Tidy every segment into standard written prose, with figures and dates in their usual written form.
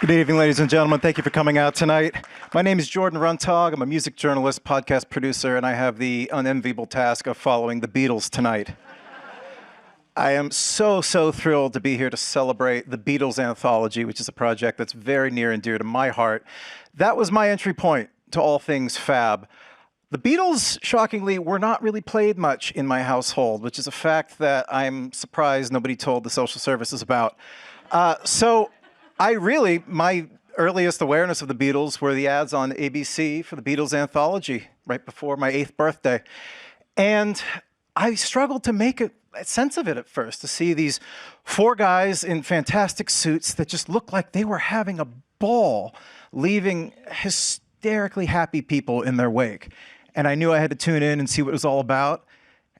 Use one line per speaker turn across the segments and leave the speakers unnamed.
Good evening, ladies and gentlemen. Thank you for coming out tonight. My name is Jordan Runtagh. I'm a music journalist, podcast producer, and I have the unenviable task of following the Beatles tonight. I am so thrilled to be here to celebrate the Beatles Anthology, which is a project that's very near and dear to my heart. That was my entry point to all things Fab. The Beatles, shockingly, were not really played much in my household, which is a fact that I'm surprised nobody told the social services about. My earliest awareness of the Beatles were the ads on ABC for the Beatles Anthology right before my 8th birthday. And I struggled to make a sense of it at first, to see these 4 guys in fantastic suits that just looked like they were having a ball, leaving hysterically happy people in their wake. And I knew I had to tune in and see what it was all about.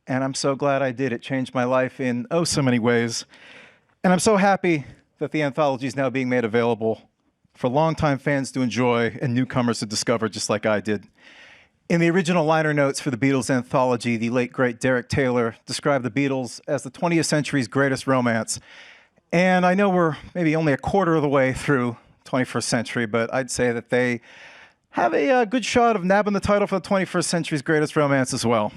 And I'm so glad I did. It changed my life in so many ways. And I'm so happy that the anthology is now being made available for longtime fans to enjoy and newcomers to discover, just like I did. In the original liner notes for the Beatles Anthology, the late, great Derek Taylor described the Beatles as the 20th century's greatest romance. And I know we're maybe only a quarter of the way through 21st century, but I'd say that they have a good shot of nabbing the title for the 21st century's greatest romance as well.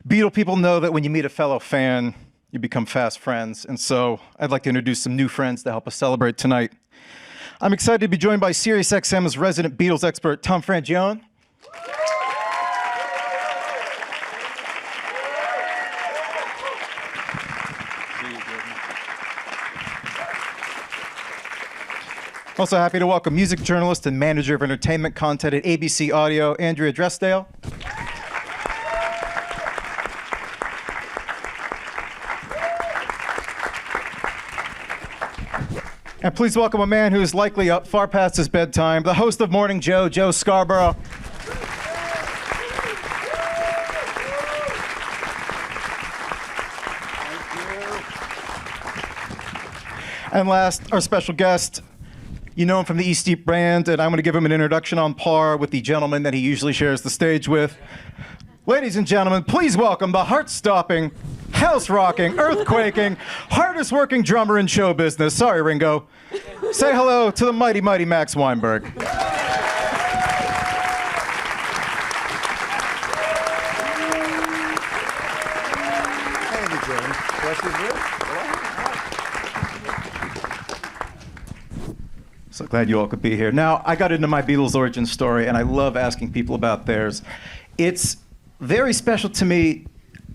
Beatle people know that when you meet a fellow fan, you become fast friends. And so I'd like to introduce some new friends to help us celebrate tonight. I'm excited to be joined by SiriusXM's resident Beatles expert, Tom Frangione. Also happy to welcome music journalist and manager of entertainment content at ABC Audio, Andrea Dresdale. And please welcome a man who is likely up far past his bedtime, the host of Morning Joe, Joe Scarborough. And last, our special guest. You know him from the East Deep brand, and I'm going to give him an introduction on par with the gentleman that he usually shares the stage with. Ladies and gentlemen, please welcome the heart-stopping, house-rocking, earth-quaking, hardest-working drummer in show business. Sorry, Ringo. Say hello to the mighty, mighty Max Weinberg. So glad you all could be here. Now, I got into my Beatles origin story, and I love asking people about theirs. It's very special to me.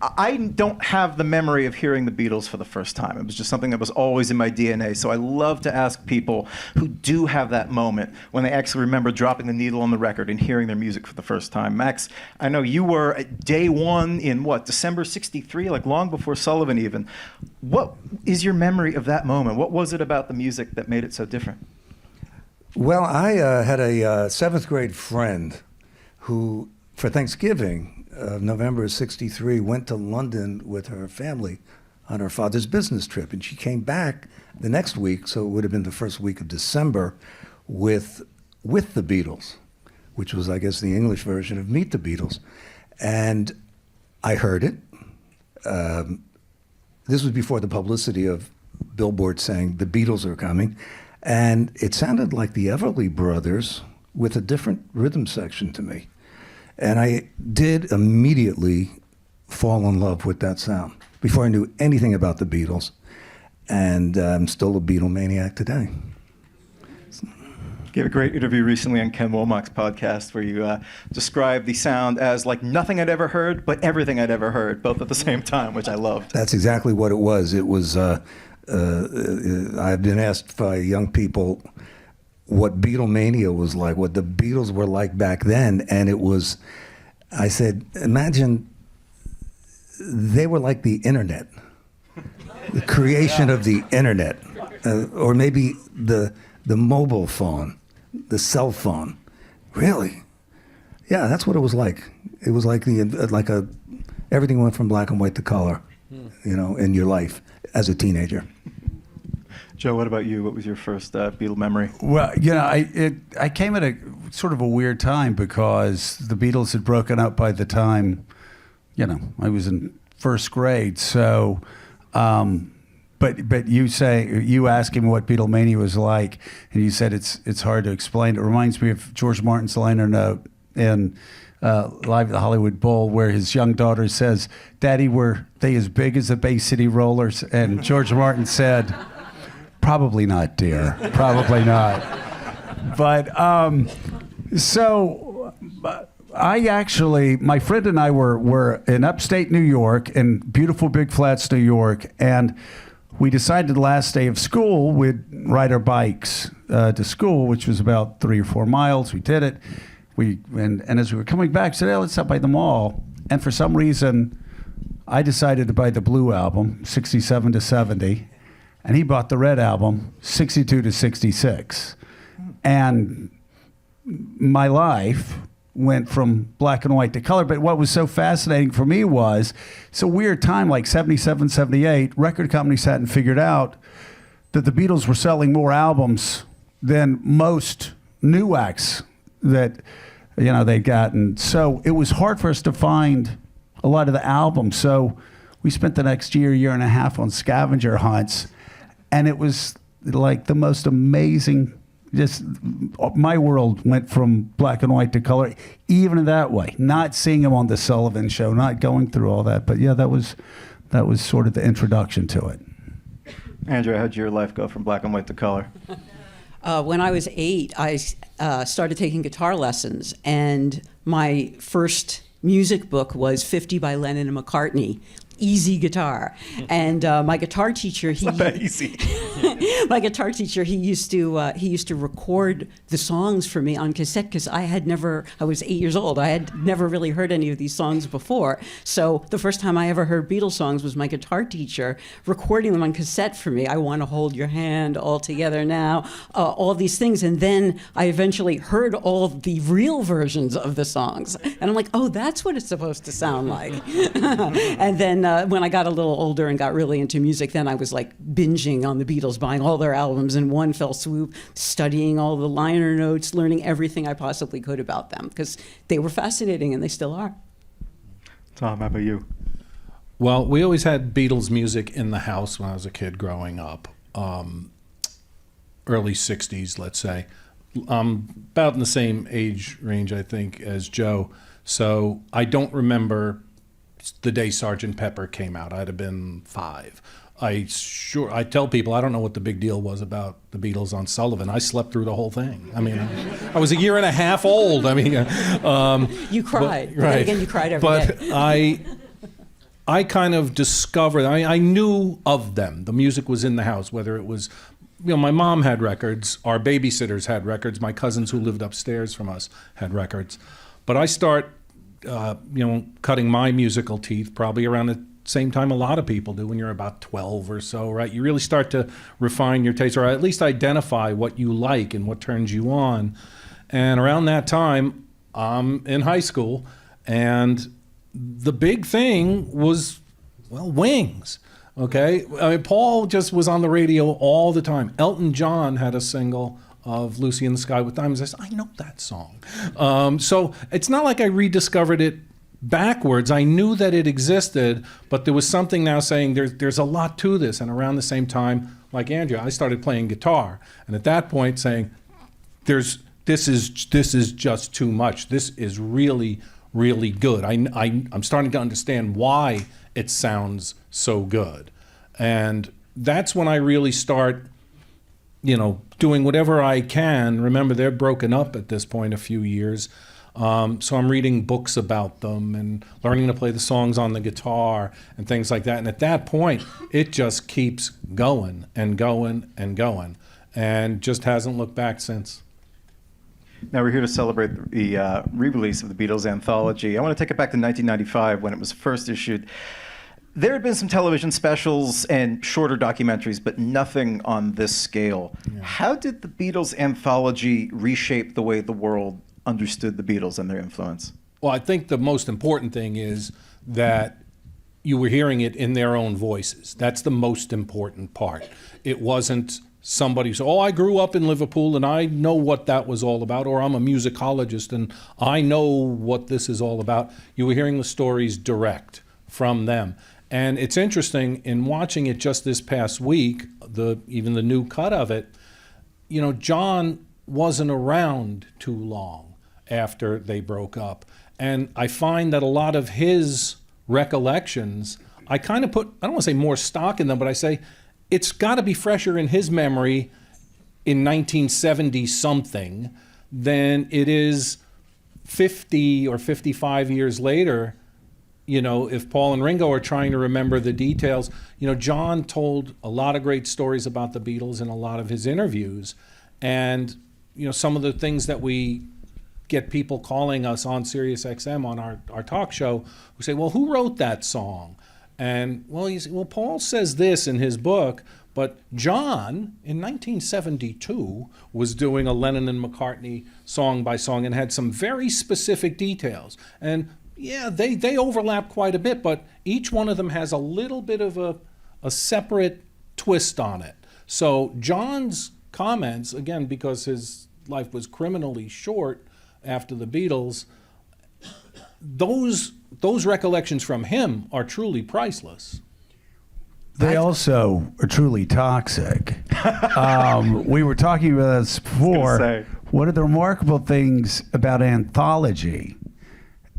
I don't have the memory of hearing the Beatles for the first time. It was just something that was always in my DNA. So I love to ask people who do have that moment when they actually remember dropping the needle on the record and hearing their music for the first time. Max, I know you were at day one in December '63, like long before Sullivan even. What is your memory of that moment? What was it about the music that made it so different?
Well, I had a 7th grade friend who, for Thanksgiving, November '63, went to London with her family on her father's business trip. And she came back the next week, so it would have been the first week of December, with the Beatles, which was, I guess, the English version of Meet the Beatles. And I heard it. This was before the publicity of Billboard saying the Beatles are coming. And it sounded like the Everly Brothers with a different rhythm section to me. And I did immediately fall in love with that sound before I knew anything about the Beatles. And I'm still a Beatle maniac today.
You gave a great interview recently on Ken Womack's podcast where you described the sound as like nothing I'd ever heard, but everything I'd ever heard, both at the same time, which I loved.
That's exactly what it was. It was, I've been asked by young people what Beatlemania was like, what the Beatles were like back then, and it was, I said, imagine they were like the internet, the creation of the internet, or maybe the mobile phone, the cell phone. Really? Yeah, that's what it was like. It was like everything went from black and white to color, in your life as a teenager.
Joe, what about you? What was your first Beatle memory?
Well, I came at a sort of a weird time because the Beatles had broken up by the time, I was in first grade. So But you ask him what Beatlemania was like, and you said it's hard to explain. It reminds me of George Martin's liner note in Live at the Hollywood Bowl, where his young daughter says, "Daddy, were they as big as the Bay City Rollers?" And George Martin said, "Probably not, dear. Probably not." But my friend and I were in upstate New York, in beautiful Big Flats, New York, and we decided the last day of school we'd ride our bikes to school, which was about 3 or 4 miles. We did it. And as we were coming back, said, "Hey, let's stop by the mall." And for some reason, I decided to buy the Blue album, 67 to 70, and he bought the Red album, 62 to 66. And my life went from black and white to color. But what was so fascinating for me was, it's a weird time, like 77, 78, record companies hadn't figured out that the Beatles were selling more albums than most new acts that they'd gotten. So it was hard for us to find a lot of the albums. So we spent the next year and a half on scavenger hunts, and it was like the most amazing. Just my world went from black and white to color, even in that way. Not seeing him on the Sullivan Show, not going through all that, but yeah, that was sort of the introduction to it.
Andrea, how'd your life go from black and white to color?
When I was 8, I started taking guitar lessons, and my first music book was 50 by Lennon and McCartney. Easy guitar, and my guitar teacher my guitar teacher he used to record the songs for me on cassette, because I was 8 years old. I had never really heard any of these songs before. So the first time I ever heard Beatles songs was my guitar teacher recording them on cassette for me. "I Want to Hold Your Hand," "All Together Now," all these things, and then I eventually heard all the real versions of the songs, and I'm like, oh, that's what it's supposed to sound like. And then when I got a little older and got really into music, then I was like binging on the Beatles, buying all their albums in one fell swoop, studying all the liner notes, learning everything I possibly could about them, because they were fascinating, and they still are.
Tom, how about you?
Well, we always had Beatles music in the house when I was a kid growing up, early 60s, let's say. About in the same age range, I think, as Joe. So I don't remember the day Sgt. Pepper came out. I'd have been 5. I tell people I don't know what the big deal was about the Beatles on Sullivan. I slept through the whole thing. I mean, I was a year and a half old. I mean,
you cried.
But, right.
Again, you cried every day.
But I kind of discovered. I knew of them. The music was in the house. Whether it was, my mom had records. Our babysitters had records. My cousins who lived upstairs from us had records. But I start. Cutting my musical teeth probably around the same time a lot of people do when you're about 12 or so, right? You really start to refine your taste, or at least identify what you like and what turns you on. And around that time, I'm in high school, and the big thing was, Wings, okay? I mean, Paul just was on the radio all the time. Elton John had a single of Lucy in the Sky with Diamonds. I said, I know that song. So it's not like I rediscovered it backwards. I knew that it existed, but there was something now saying there's a lot to this. And around the same time, like Andrea, I started playing guitar. And at that point saying, this is just too much. This is really, really good. I'm starting to understand why it sounds so good. And that's when I really start doing whatever I can. Remember, they're broken up at this point a few years. So I'm reading books about them and learning to play the songs on the guitar and things like that. And at that point, it just keeps going and going and going, and just hasn't looked back since.
Now we're here to celebrate the re-release of the Beatles Anthology. I want to take it back to 1995 when it was first issued. There had been some television specials and shorter documentaries, but nothing on this scale. Yeah. How did the Beatles Anthology reshape the way the world understood the Beatles and their influence?
Well, I think the most important thing is that you were hearing it in their own voices. That's the most important part. It wasn't somebody who said, I grew up in Liverpool and I know what that was all about, or I'm a musicologist and I know what this is all about. You were hearing the stories direct from them. And it's interesting in watching it just this past week, even the new cut of it, John wasn't around too long after they broke up. And I find that a lot of his recollections, I kind of put, I don't want to say more stock in them, but I say it's got to be fresher in his memory in 1970 something than it is 50 or 55 years later. If Paul and Ringo are trying to remember the details, John told a lot of great stories about the Beatles in a lot of his interviews. And, some of the things that we get people calling us on SiriusXM on our talk show who say, well, who wrote that song? And, Paul says this in his book, but John, in 1972, was doing a Lennon and McCartney song by song and had some very specific details. And yeah, they overlap quite a bit, but each one of them has a little bit of a separate twist on it. So John's comments, again, because his life was criminally short after the Beatles, those recollections from him are truly priceless.
They also are truly toxic. We were talking about this before. One of the remarkable things about Anthology,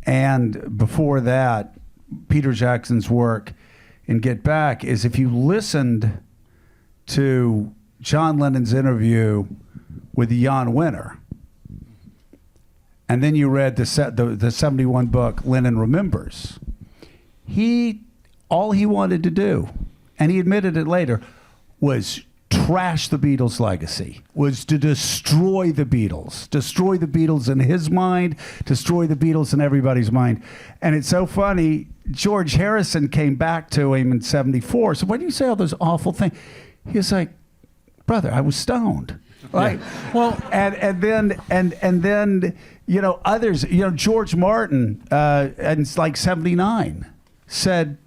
and before that, Peter Jackson's work in Get Back, is if you listened to John Lennon's interview with Jan Winter, and then you read the 71 book Lennon Remembers, all he wanted to do, and he admitted it later, was trash the Beatles' legacy, was to destroy the Beatles in his mind, destroy the Beatles in everybody's mind. And it's so funny, George Harrison came back to him in 74. So why do you say all those awful things? He was like, brother, I was stoned. Right? Yeah. Well, and then others, George Martin, and like 79 said,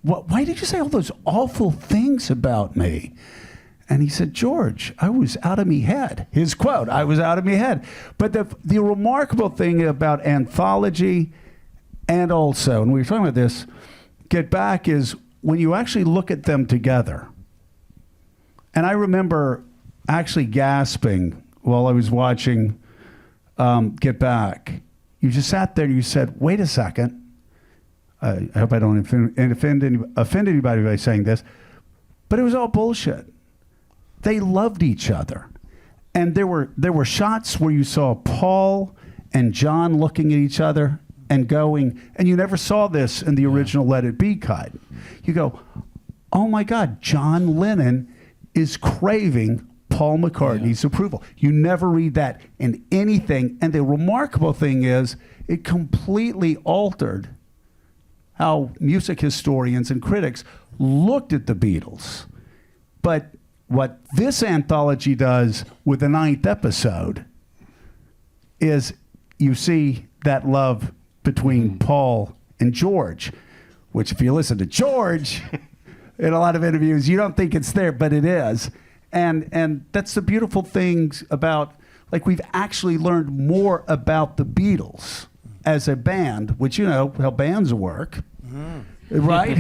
why did you say all those awful things about me? And he said, George, I was out of me head. His quote, I was out of me head. But the remarkable thing about Anthology, and also, and we were talking about this, Get Back, is when you actually look at them together. And I remember actually gasping while I was watching Get Back. You just sat there and you said, wait a second. I hope I don't offend anybody by saying this, but it was all bullshit. They loved each other. And there were shots where you saw Paul and John looking at each other and going, and you never saw this in the original Let It Be cut. You go, oh my God, John Lennon is craving Paul McCartney's approval. You never read that in anything. And the remarkable thing is, it completely altered how music historians and critics looked at the Beatles. But what this anthology does with the 9th episode is you see that love between Paul and George, which if you listen to George in a lot of interviews, you don't think it's there, but it is. And that's the beautiful things about, like, we've actually learned more about the Beatles as a band, which how bands work. Right?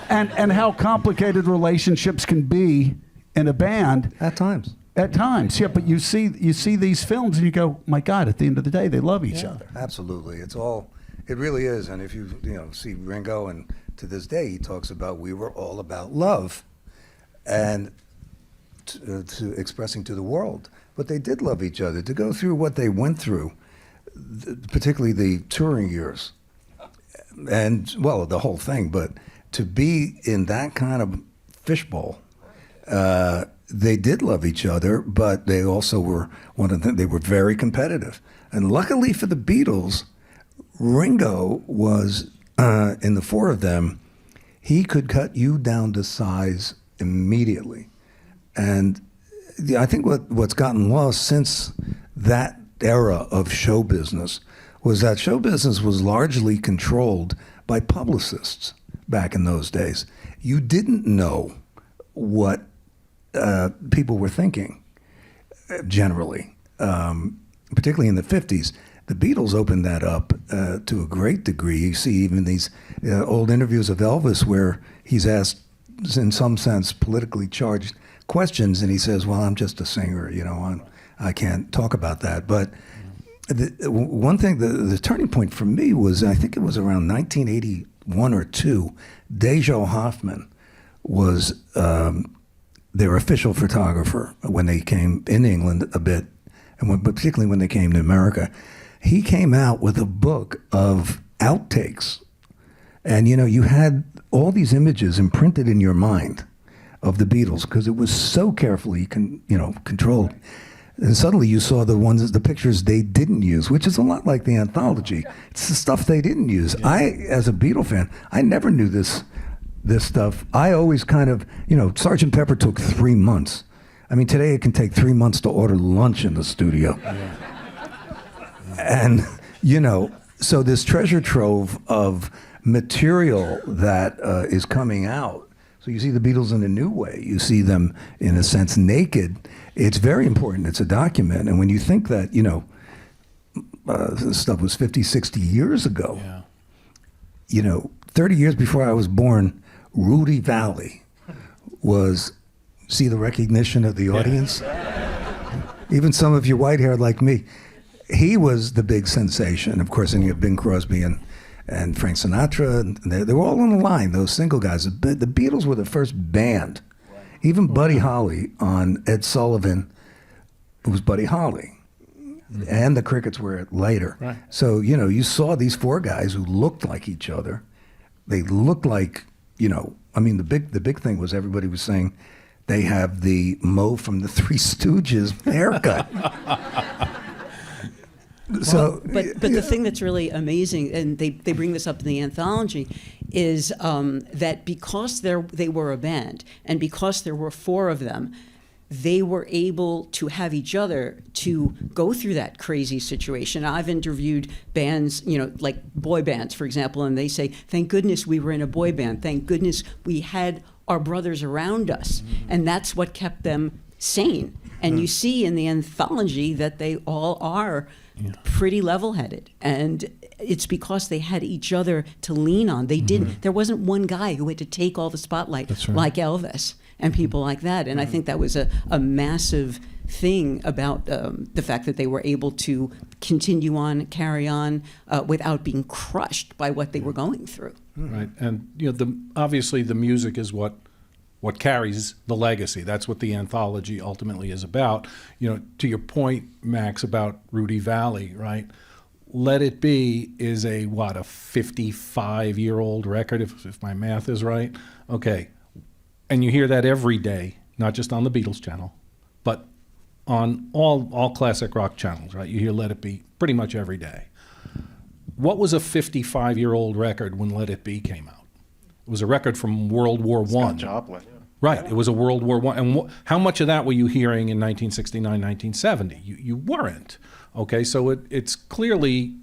and how complicated relationships can be in a band.
At times.
At times, yeah. But you see these films and you go, my God, at the end of the day, they love each other.
Absolutely. It really is. And if you see Ringo, and to this day, he talks about, we were all about love and to expressing to the world. But they did love each other. To go through what they went through, particularly the touring years, and, well, the whole thing, but to be in that kind of fishbowl, they did love each other, but they also were, they were very competitive. And luckily for the Beatles, Ringo was, in the four of them, he could cut you down to size immediately. And I think what's gotten lost since that era of show business was that show business was largely controlled by publicists back in those days. You didn't know what people were thinking, generally, particularly in the 50s. the Beatles opened that up to a great degree. You see even these old interviews of Elvis where he's asked, in some sense, politically charged questions, and he says, well, I'm just a singer, I can't talk about that. But one thing, the turning point for me was, I think it was around 1981 or 2, Dejo Hoffman was their official photographer when they came in England a bit, and particularly when they came to America. He came out with a book of outtakes. And, you had all these images imprinted in your mind of the Beatles because it was so carefully controlled. And suddenly you saw the pictures they didn't use, which is a lot like the anthology. It's the stuff they didn't use. Yeah. As a Beatle fan, I never knew this stuff. I always kind of, Sgt. Pepper took 3 months. I mean, today it can take 3 months to order lunch in the studio. Yeah. And, so this treasure trove of material that is coming out. So you see the Beatles in a new way. You see them, in a sense, naked. It's very important. It's a document. And when you think that, this stuff was 50, 60 years ago, 30 years before I was born, Rudy Valley was, see the recognition of the audience? Even some of you white-haired like me. He was the big sensation. Of course, and you have Bing Crosby and Frank Sinatra, and they were all on the line, those single guys. The Beatles were the first band. Even Buddy Holly on Ed Sullivan was Buddy Holly. And the Crickets were later. Right. So, you saw these 4 guys who looked like each other. They looked like, the big thing was everybody was saying they have the Mo from the Three Stooges haircut. So,
but the thing that's really amazing, and they bring this up in the anthology, is that because they were a band, and because there were 4 of them, they were able to have each other to go through that crazy situation. I've interviewed bands, like boy bands, for example, and they say, thank goodness we were in a boy band. Thank goodness we had our brothers around us. Mm-hmm. And that's what kept them sane. And you see in the anthology that they all are pretty level-headed, and it's because they had each other to lean on. They didn't. There wasn't one guy who had to take all the spotlight, like Elvis and people like that. And I think that was a massive thing about the fact that they were able to continue on, carry on, without being crushed by what they were going through.
Right, and obviously the music is what carries the legacy. That's what the anthology ultimately is about. To your point, Max, about Rudy Valley, right? Let It Be is a 55-year-old record, if my math is right. Okay, and you hear that every day, not just on the Beatles Channel, but on all classic rock channels, right? You hear Let It Be pretty much every day. What was a 55-year-old record when Let It Be came out? It was a record from World War I.
Scott Joplin.
Right, it was a World War I. And how much of that were you hearing in 1969, 1970? You weren't. Okay, so it's clearly,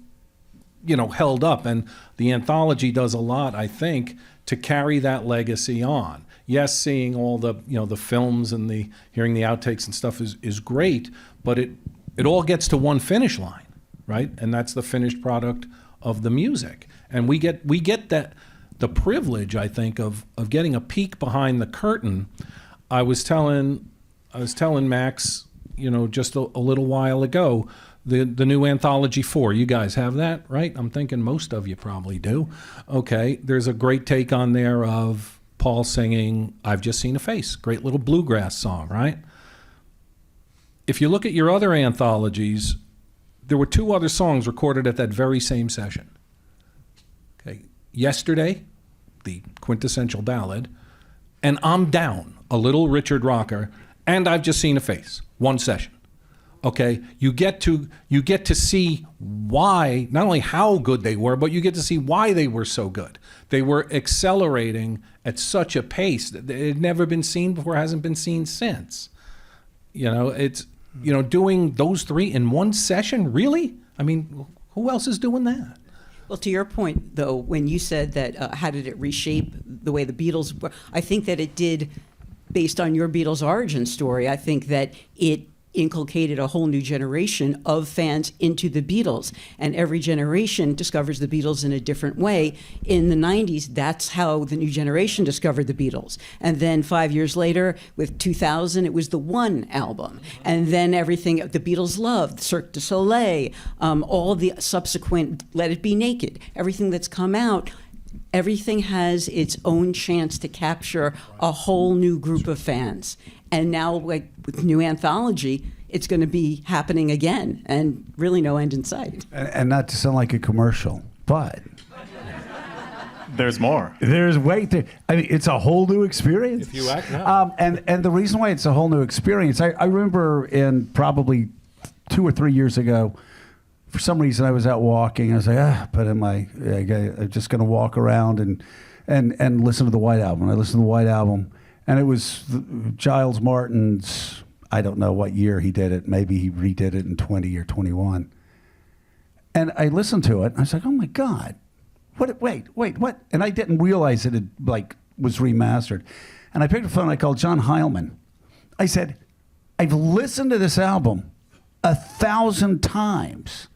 held up. And the anthology does a lot, I think, to carry that legacy on. Yes, seeing all the, the films and hearing the outtakes and stuff is great, but it all gets to one finish line, right? And that's the finished product of the music. And we get that, the privilege, I think, of getting a peek behind the curtain. I was telling Max, just a little while ago, the new Anthology 4. You guys have that, right? I'm thinking most of you probably do. Okay, there's a great take on there of Paul singing "I've Just Seen a Face," great little bluegrass song, right? If you look at your other anthologies, there were 2 other songs recorded at that very same session. Okay, Yesterday, the quintessential ballad, and I'm Down, a little Richard rocker, and I've Just Seen a Face, one session. Okay, you get to see why, not only how good they were, but you get to see why they were so good. They were accelerating at such a pace that it had never been seen before, hasn't been seen since. It's doing those 3 in one session, really? I mean, who else is doing that?
Well, to your point, though, when you said that, how did it reshape the way the Beatles were? I think that it did, based on your Beatles origin story. I think that it inculcated a whole new generation of fans into the Beatles. And every generation discovers the Beatles in a different way. In the 90s, that's how the new generation discovered the Beatles. And then 5 years later, with 2000, it was the One album. And then everything, the Beatles loved, Cirque du Soleil, all the subsequent Let It Be Naked, everything that's come out, everything has its own chance to capture a whole new group of fans. And now, like with new anthology, it's going to be happening again, and really no end in sight.
And not to sound like a commercial, but
There's more.
there's way to. I mean, it's a whole new experience.
If you act now.
And the reason why it's a whole new experience, I remember in probably 2 or 3 years ago, for some reason I was out walking. I was like, but I'm just going to walk around and listen to the White Album. I listened to the White Album, and it was Giles Martin's. I don't know what year he did it. Maybe he redid it in 20 or 21. And I listened to it, and I was like, oh my God, wait, what? And I didn't realize it had, was remastered. And I picked up the phone, and I called John Heilman. I said, I've listened to this album 1,000 times.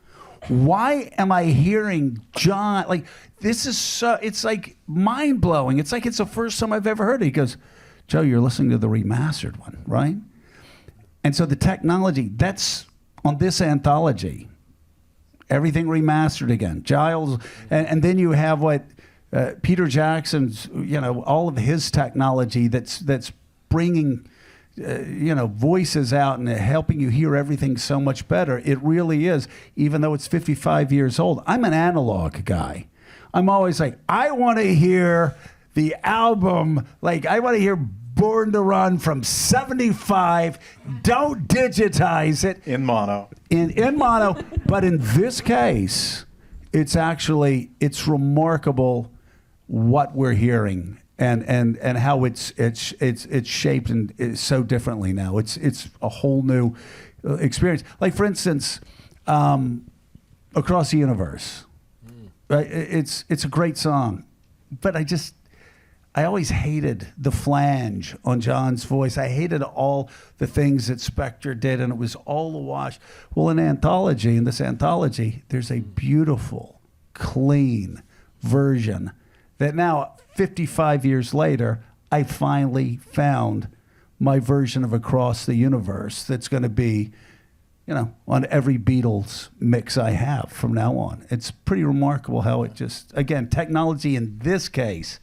Why am I hearing John? This is so, it's like mind blowing. It's like it's the first time I've ever heard it. He goes, Joe, you're listening to the remastered one, right? And so the technology, that's on this anthology. Everything remastered again. Giles, and then you have what Peter Jackson's, all of his technology that's bringing voices out and helping you hear everything so much better. It really is, even though it's 55 years old. I'm an analog guy. I'm always like, I want to hear the album, I want to hear Born to Run from 75. Don't digitize it.
In mono.
In mono. But in this case, it's remarkable what we're hearing. And how it's shaped and it's so differently now. It's a whole new experience. Like, for instance, Across the Universe. Right? It's a great song, but I always hated the flange on John's voice. I hated all the things that Spector did, and it was all a wash. Well, in this anthology, there's a beautiful, clean version that now, 55 years later, I finally found my version of Across the Universe that's going to be, on every Beatles mix I have from now on. It's pretty remarkable how it again, technology in this case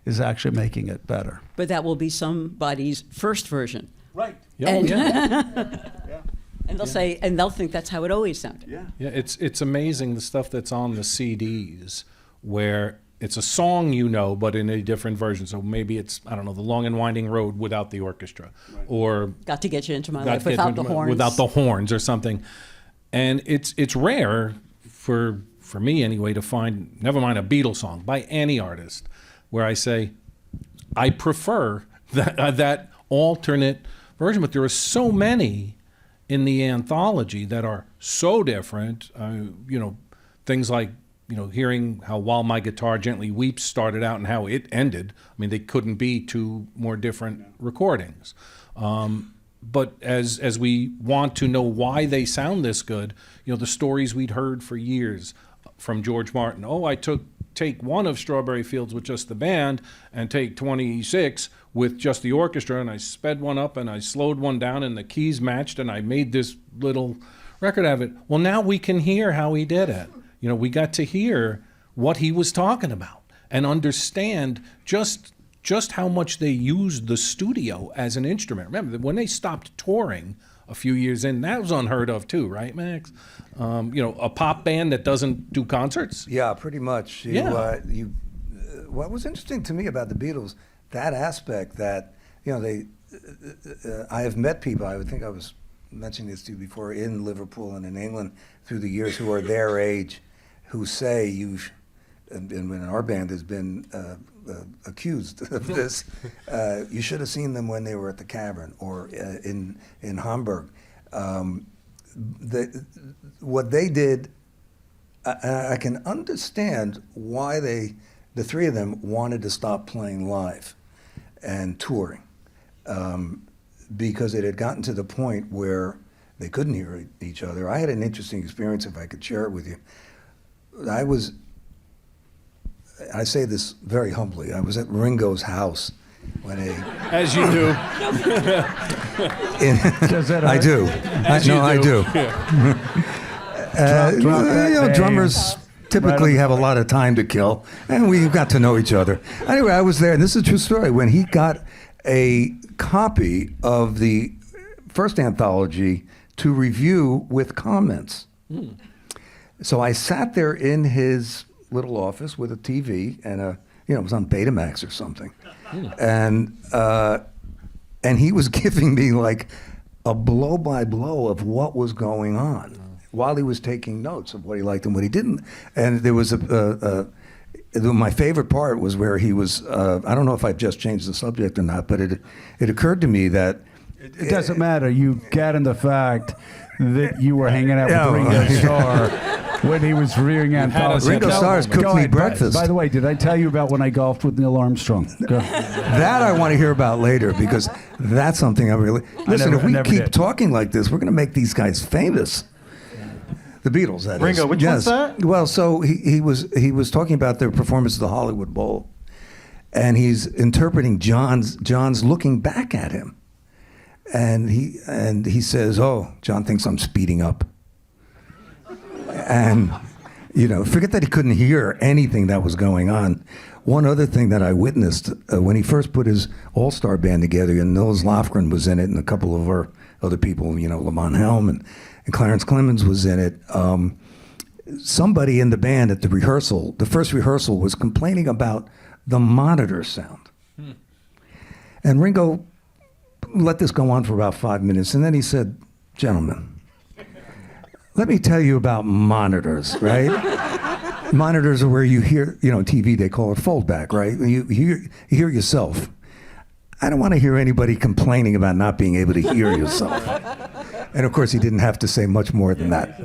is actually making it better.
But that will be somebody's first version.
Right.
And,
Yeah.
and they'll say, and they'll think that's how it always sounded.
Yeah.
Yeah, it's amazing the stuff that's on the CDs where it's a song but in a different version. So maybe it's, I don't know, The Long and Winding Road without the orchestra. Right. Or
Got to Get You Into My
Got
Life
to Get
without
You
the
Into
horns.
Without the horns or something. And it's rare for me anyway to find, never mind a Beatles song by any artist, where I say, I prefer that alternate version. But there are so many in the anthology that are so different. Things like, hearing how While My Guitar Gently Weeps started out and how it ended. I mean, they couldn't be two more different recordings. But as we want to know why they sound this good, the stories we'd heard for years from George Martin. Oh, I take one of Strawberry Fields with just the band and take 26 with just the orchestra, and I sped one up and I slowed one down and the keys matched and I made this little record out of it. Well, now we can hear how he did it. We got to hear what he was talking about and understand just how much they used the studio as an instrument. Remember, when they stopped touring a few years in, that was unheard of too, right, Max? A pop band that doesn't do concerts?
Yeah, pretty much. What was interesting to me about the Beatles, that aspect that, I have met people, I would think I was mentioning this to you before, in Liverpool and in England through the years who are their age, who say and when our band has been accused of this, you should have seen them when they were at the Cavern or in Hamburg. What they did, I can understand why the three of them wanted to stop playing live and touring, because it had gotten to the point where they couldn't hear each other. I had an interesting experience, if I could share it with you. I say this very humbly, I was at Ringo's house when
As you do.
I do. I do. Drummers typically have a lot of time to kill, and we got to know each other. Anyway, I was there, and this is a true story. When he got a copy of the first anthology to review with comments. So I sat there in his little office with a TV and it was on Betamax or something. And he was giving me like a blow by blow of what was going on while he was taking notes of what he liked and what he didn't. And there was my favorite part was where he was, I don't know if I've just changed the subject or not, but it occurred to me that
it doesn't matter. You get in the fact that you were hanging out with Ringo Starr when he was reviewing Anthology.
Ringo Starr's cooked me breakfast.
By the way, did I tell you about when I golfed with Neil Armstrong? Go.
That I want to hear about later, because that's something I really... Listen, if we keep talking like this, we're going to make these guys famous. The Beatles, that
Ringo,
is.
which one's that?
Well, so he was talking about their performance of the Hollywood Bowl, and he's interpreting John's looking back at him. And he says, "Oh, John thinks I'm speeding up." And forget that he couldn't hear anything that was going on. One other thing that I witnessed when he first put his all-star band together, and Nils Lofgren was in it, and a couple of our other people, Lamont Helm and Clarence Clemens was in it. Somebody in the band at the first rehearsal, was complaining about the monitor sound. And Ringo let this go on for about 5 minutes, and then he said, "Gentlemen, let me tell you about monitors, right? Monitors are where you hear, TV, they call it foldback, right? You hear yourself. I don't want to hear anybody complaining about not being able to hear yourself." And of course, he didn't have to say much more than that.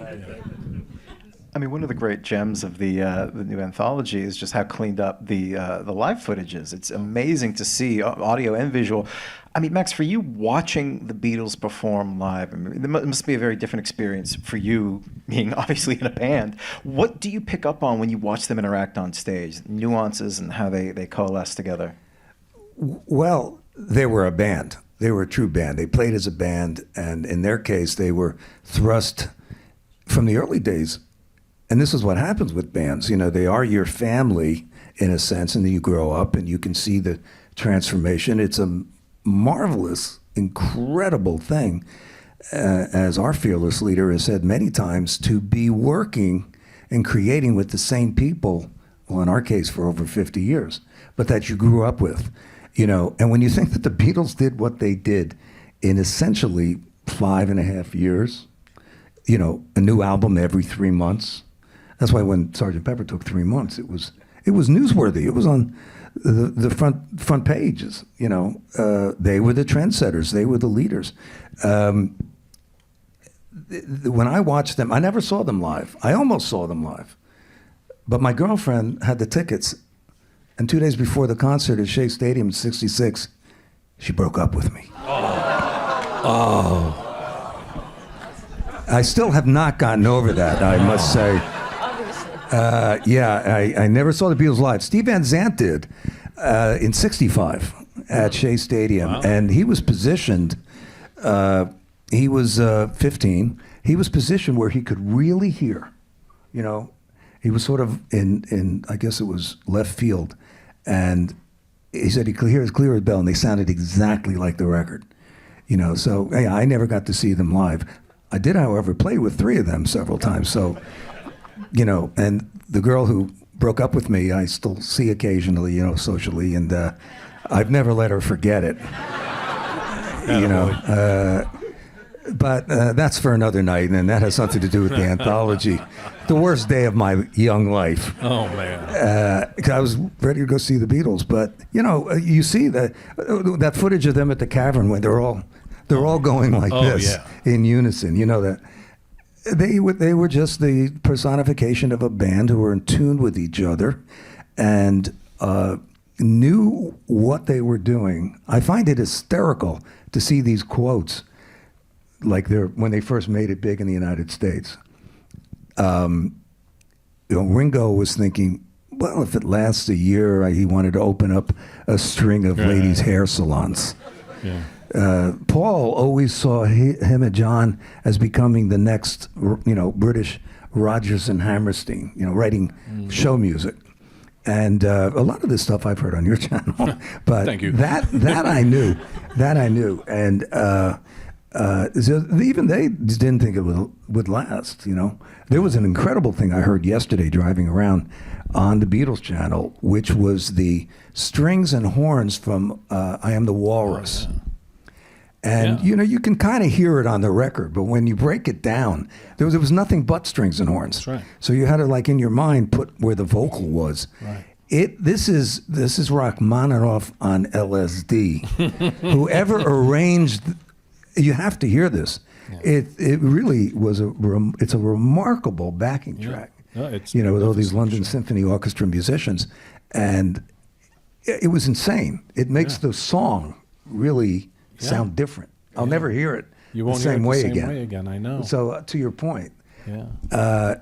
I mean, one of the great gems of the new anthology is just how cleaned up the live footage is. It's amazing to see, audio and visual. I mean, Max, for you watching the Beatles perform live, it must be a very different experience for you, being obviously in a band. What do you pick up on when you watch them interact on stage? Nuances and how they coalesce together?
Well, they were a band. They were a true band. They played as a band, and in their case, they were thrust from the early days. And this is what happens with bands. They are your family in a sense, and then you grow up and you can see the transformation. It's a marvelous, incredible thing, as our fearless leader has said many times, to be working and creating with the same people, well, in our case, for over 50 years, but that you grew up with. And when you think that the Beatles did what they did in essentially 5.5 years, a new album every 3 months. That's why when Sgt. Pepper took 3 months, it was newsworthy. It was on the front pages. They were the trendsetters. They were the leaders. When I watched them, I never saw them live. I almost saw them live, but my girlfriend had the tickets, and 2 days before the concert at Shea Stadium in '66, she broke up with me. Oh. I still have not gotten over that, I must say. I never saw the Beatles live. Steve Van Zandt did in '65 at Shea Stadium. Wow. And he was positioned, he was 15. He was positioned where he could really hear. He was sort of in I guess it was left field. And he said he could hear as clear as a bell, and they sounded exactly like the record. So I never got to see them live. I did, however, play with 3 of them several times. So, and the girl who broke up with me, I still see occasionally, socially, and I've never let her forget it. But that's for another night, and that has something to do with the anthology. The worst day of my young life.
Oh, man.
'Cause I was ready to go see the Beatles, but, you see that footage of them at the Cavern when they're all going like this in unison. That they were just the personification of a band who were in tune with each other and knew what they were doing. I find it hysterical to see these quotes like when they first made it big in the United States, Ringo was thinking, well, if it lasts a year, he wanted to open up a string of ladies' hair salons.
Yeah.
Paul always saw him and John as becoming the next, British Rodgers and Hammerstein, writing show music. And a lot of this stuff I've heard on your channel, but
Thank you.
that I knew, and even they didn't think it would last. There was an incredible thing I heard yesterday driving around on the Beatles Channel, which was the strings and horns from "I Am the Walrus."
Oh, yeah.
And you can kind of hear it on the record, but when you break it down, there was nothing but strings and horns.
That's right.
So you had to, like, in your mind, put where the vocal was.
Right.
This is Rachmaninoff on LSD. Whoever arranged, you have to hear this. Yeah. It really was it's a remarkable backing track.
Yeah, it's
with all these London Symphony Orchestra musicians, and it was insane. It makes the song really sound different. I'll never hear it
You won't
the same
hear it
way
the same
again.
way again. I know.
So to your point,
Yeah.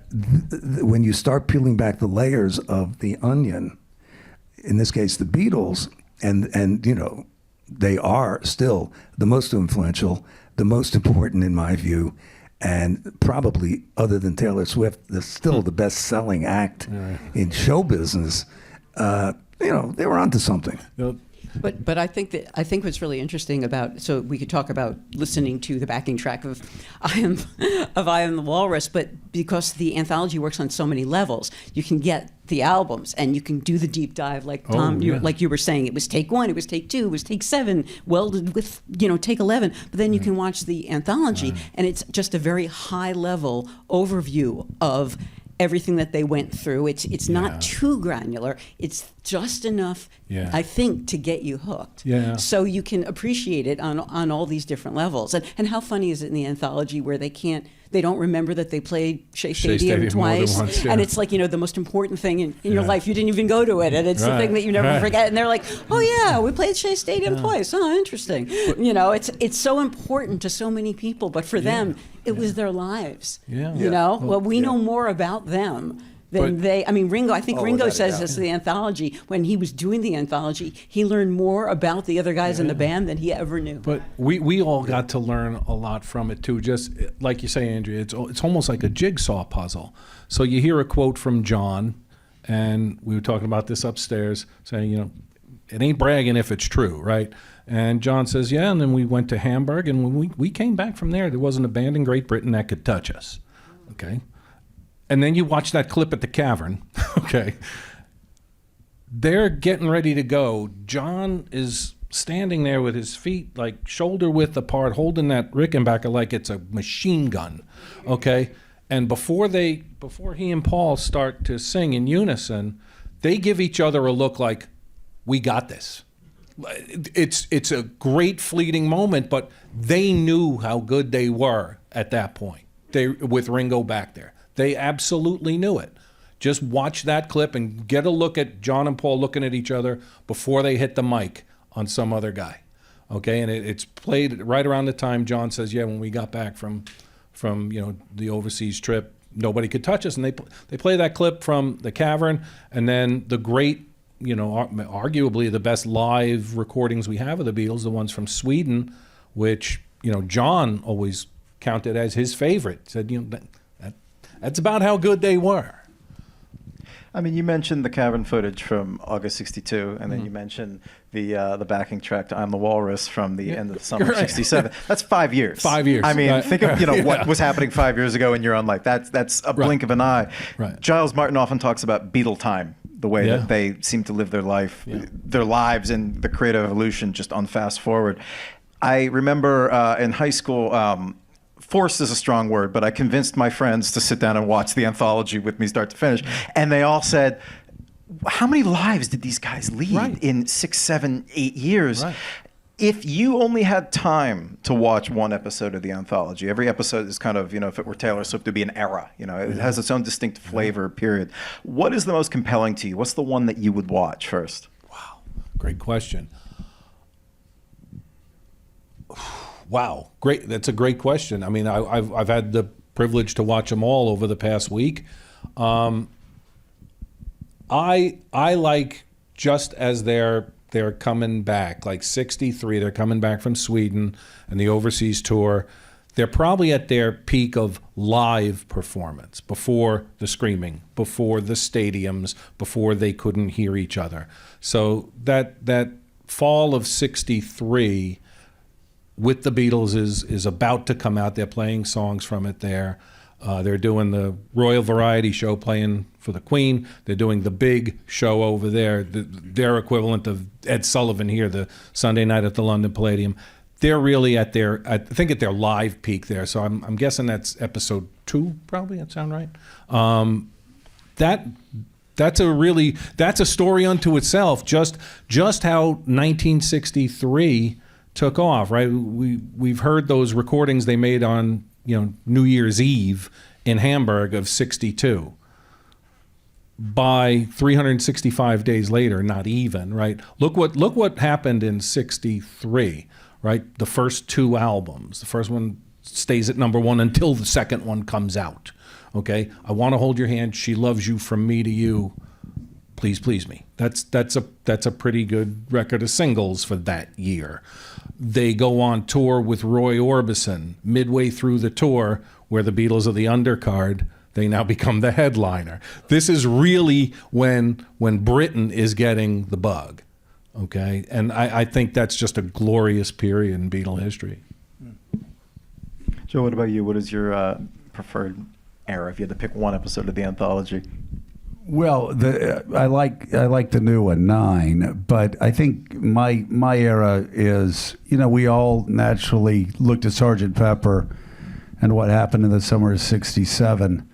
when you start peeling back the layers of the onion, in this case the Beatles, and they are still the most influential, the most important in my view, and probably other than Taylor Swift, they're still the best-selling act in show business. They were onto something.
But I think what's really interesting about, so we could talk about listening to the backing track of I Am the Walrus, but because the anthology works on so many levels, you can get the albums and you can do the deep dive, like Tom, like you were saying. It was take 1, it was take 2, it was take 7, welded with take 11. But then you can watch the anthology, and it's just a very high level overview of everything that they went through. It's not too granular. It's just enough, I think, to get you hooked.
Yeah.
So you can appreciate it on all these different levels. And how funny is it in the anthology where they don't remember that they played Shea Stadium twice,
more than once,
and it's like the most important thing in your life. You didn't even go to it, and it's the thing that you never forget. And they're like, "Oh yeah, we played Shea Stadium twice. Oh, interesting." It's so important to so many people, but for them, it was their lives.
Yeah.
Well, we know more about them than they. I mean, Ringo. I think Ringo
without a
says
doubt.
this in the anthology. When he was doing the anthology, he learned more about the other guys in the band than he ever knew.
But we all got to learn a lot from it too. Just like you say, Andrea, it's almost like a jigsaw puzzle. So you hear a quote from John, and we were talking about this upstairs, saying, it ain't bragging if it's true, right? And John says, yeah, and then we went to Hamburg, and when we came back from there wasn't a band in Great Britain that could touch us, okay? And then you watch that clip at the Cavern, okay? They're getting ready to go. John is standing there with his feet like shoulder width apart, holding that Rickenbacker like it's a machine gun, okay? And before he and Paul start to sing in unison, they give each other a look like, we got this. It's a great fleeting moment, but they knew how good they were at that point. With Ringo back there. They absolutely knew it. Just watch that clip and get a look at John and Paul looking at each other before they hit the mic on some other guy. Okay, and it's played right around the time John says, yeah, when we got back from the overseas trip, nobody could touch us. And they play that clip from the Cavern, and then the great, arguably the best live recordings we have of the Beatles, the ones from Sweden, which, John always counted as his favorite. Said, that's about how good they were.
I mean, you mentioned the Cavern footage from August '62, and then you mentioned the backing track to "I'm the Walrus" from the end of the summer of '67. That's 5 years.
5 years.
I mean,
Right.
think of what was happening 5 years ago in your own life. That's a blink of an eye.
Right.
Giles Martin often talks about Beatle time, the way that they seem to live their life, their lives, and the creative evolution just on fast forward. I remember in high school. Forced is a strong word, but I convinced my friends to sit down and watch the anthology with me start to finish. And they all said, how many lives did these guys lead in 6, 7, 8 years?
Right.
If you only had time to watch one episode of the anthology, every episode is kind of, if it were Taylor Swift, it would be an era. It has its own distinct flavor, period. What is the most compelling to you? What's the one that you would watch first?
Wow, great question. Wow, great. That's a great question. I mean, I've had the privilege to watch them all over the past week. I like just as they're coming back, like 63, they're coming back from Sweden and the overseas tour. They're probably at their peak of live performance, before the screaming, before the stadiums, before they couldn't hear each other. So that fall of 63 with the Beatles is about to come out. They're playing songs from it there. They're doing the Royal Variety Show, playing for the Queen. They're doing the big show over there, their equivalent of Ed Sullivan here, the Sunday night at the London Palladium. They're really at their live peak there. So I'm guessing that's episode 2, probably. That sound right? That's a story unto itself. Just how 1963 took off, right? We've heard those recordings they made on New Year's Eve in Hamburg of 62. By 365 days later, not even, right? Look what happened in 63, right? The first 2 albums. The first one stays at number 1 until the second one comes out. Okay? I Want to Hold Your Hand, She Loves You, From Me to You, Please Please Me. That's a pretty good record of singles for that year. They go on tour with Roy Orbison. Midway through the tour, where the Beatles are the undercard, they now become the headliner. This is really when Britain is getting the bug, okay? And I think that's just a glorious period in Beatle history.
Joe, what about you? What is your preferred era if you had to pick one episode of the anthology?
Well, I like the new one, 9, but I think my era is, we all naturally looked at Sgt. Pepper and what happened in the summer of '67,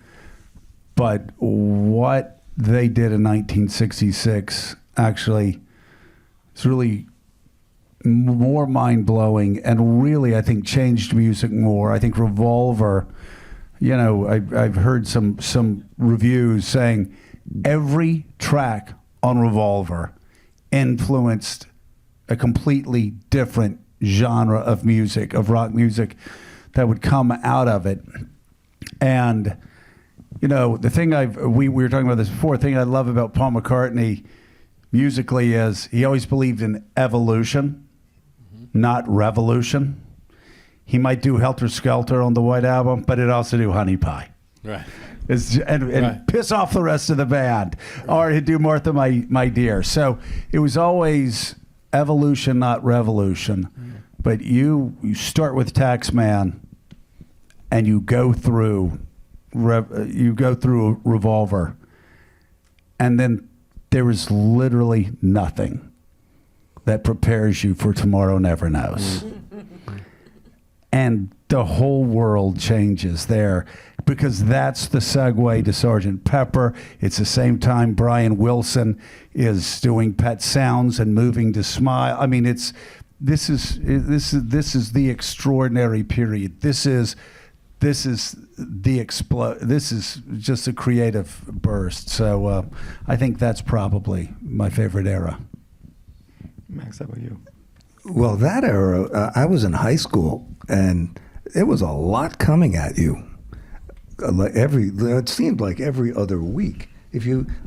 but what they did in 1966 actually is really more mind-blowing and really, I think, changed music more. I think Revolver, I've heard some reviews saying every track on Revolver influenced a completely different genre of music, of rock music that would come out of it. And, the thing we were talking about this before, the thing I love about Paul McCartney musically is he always believed in evolution, not revolution. He might do Helter Skelter on the White Album, but it'd also do Honey Pie.
Right.
And
Right.
piss off the rest of the band, or he'd do Martha, my dear. So it was always evolution, not revolution. But you start with Taxman, and you go through Revolver, and then there is literally nothing that prepares you for Tomorrow Never Knows. And the whole world changes there, because that's the segue to Sgt. Pepper. It's the same time Brian Wilson is doing Pet Sounds and Moving to Smile. I mean, this is the extraordinary period. This is just a creative burst. So I think that's probably my favorite era.
Max, how about you?
Well, that era, I was in high school, and it was a lot coming at you. It seemed like every other week.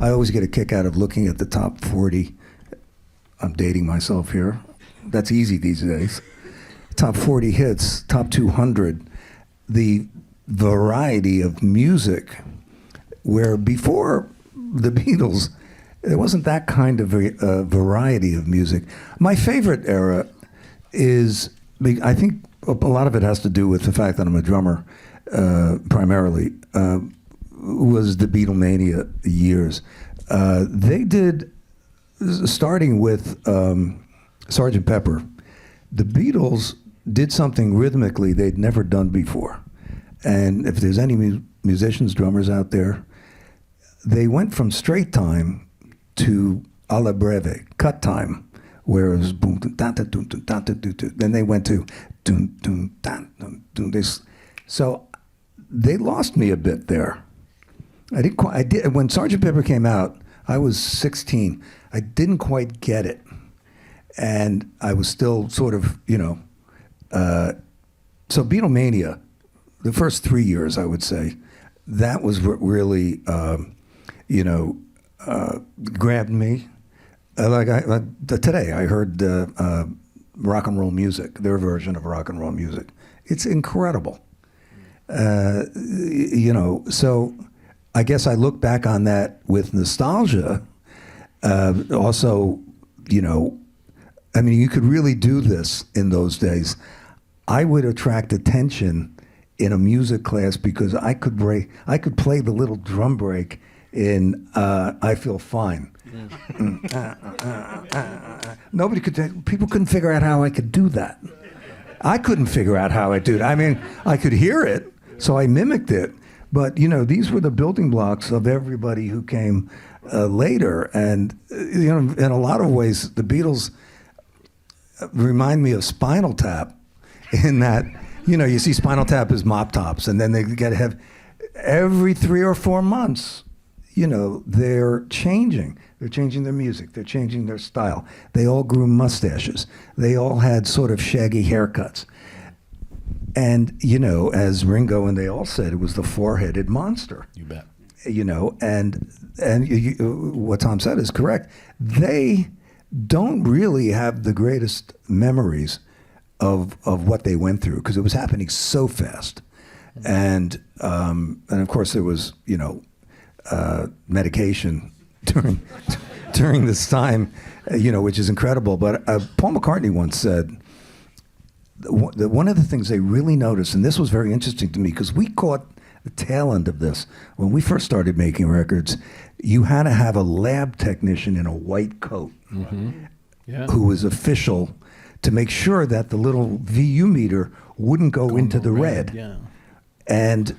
I always get a kick out of looking at the top 40. I'm dating myself here. That's easy these days. Top 40 hits, top 200. The variety of music, where before the Beatles, there wasn't that kind of variety of music. My favorite era is, I think a lot of it has to do with the fact that I'm a drummer, primarily, was the Beatlemania years. They did, starting with Sgt. Pepper, the Beatles did something rhythmically they'd never done before. And if there's any musicians, drummers out there, they went from straight time to alla breve, cut time, where it was boom, dun, dun, dun, dun, dun, dun, dun, dun. Then they went to dun, dun, dun, dun, dun, this. So they lost me a bit there. I did when Sgt. Pepper came out, I was 16. I didn't quite get it, and I was still sort of, so Beatlemania, the first 3 years, I would say, that was what really, grabbed me. Today I heard rock and roll music, their version of rock and roll music. It's incredible. So I guess I look back on that with nostalgia. Also, you could really do this in those days. I would attract attention in a music class because I could play the little drum break in I Feel Fine. People couldn't figure out how I could do that. I couldn't figure out how I do it. I could hear it, so I mimicked it. But, these were the building blocks of everybody who came later. And, in a lot of ways, the Beatles remind me of Spinal Tap in that, you see Spinal Tap as Mop Tops, and then they got to have every 3 or 4 months, they're changing. They're changing their music. They're changing their style. They all grew mustaches. They all had sort of shaggy haircuts. And, as Ringo and they all said, it was the four-headed monster.
You bet.
And what Tom said is correct. They don't really have the greatest memories of what they went through because it was happening so fast. And of course there was, medication during this time, which is incredible. But Paul McCartney once said that one of the things they really noticed, and this was very interesting to me because we caught the tail end of this when we first started making records. You had to have a lab technician in a white coat who was official to make sure that the little VU meter wouldn't go into the red.
Yeah.
And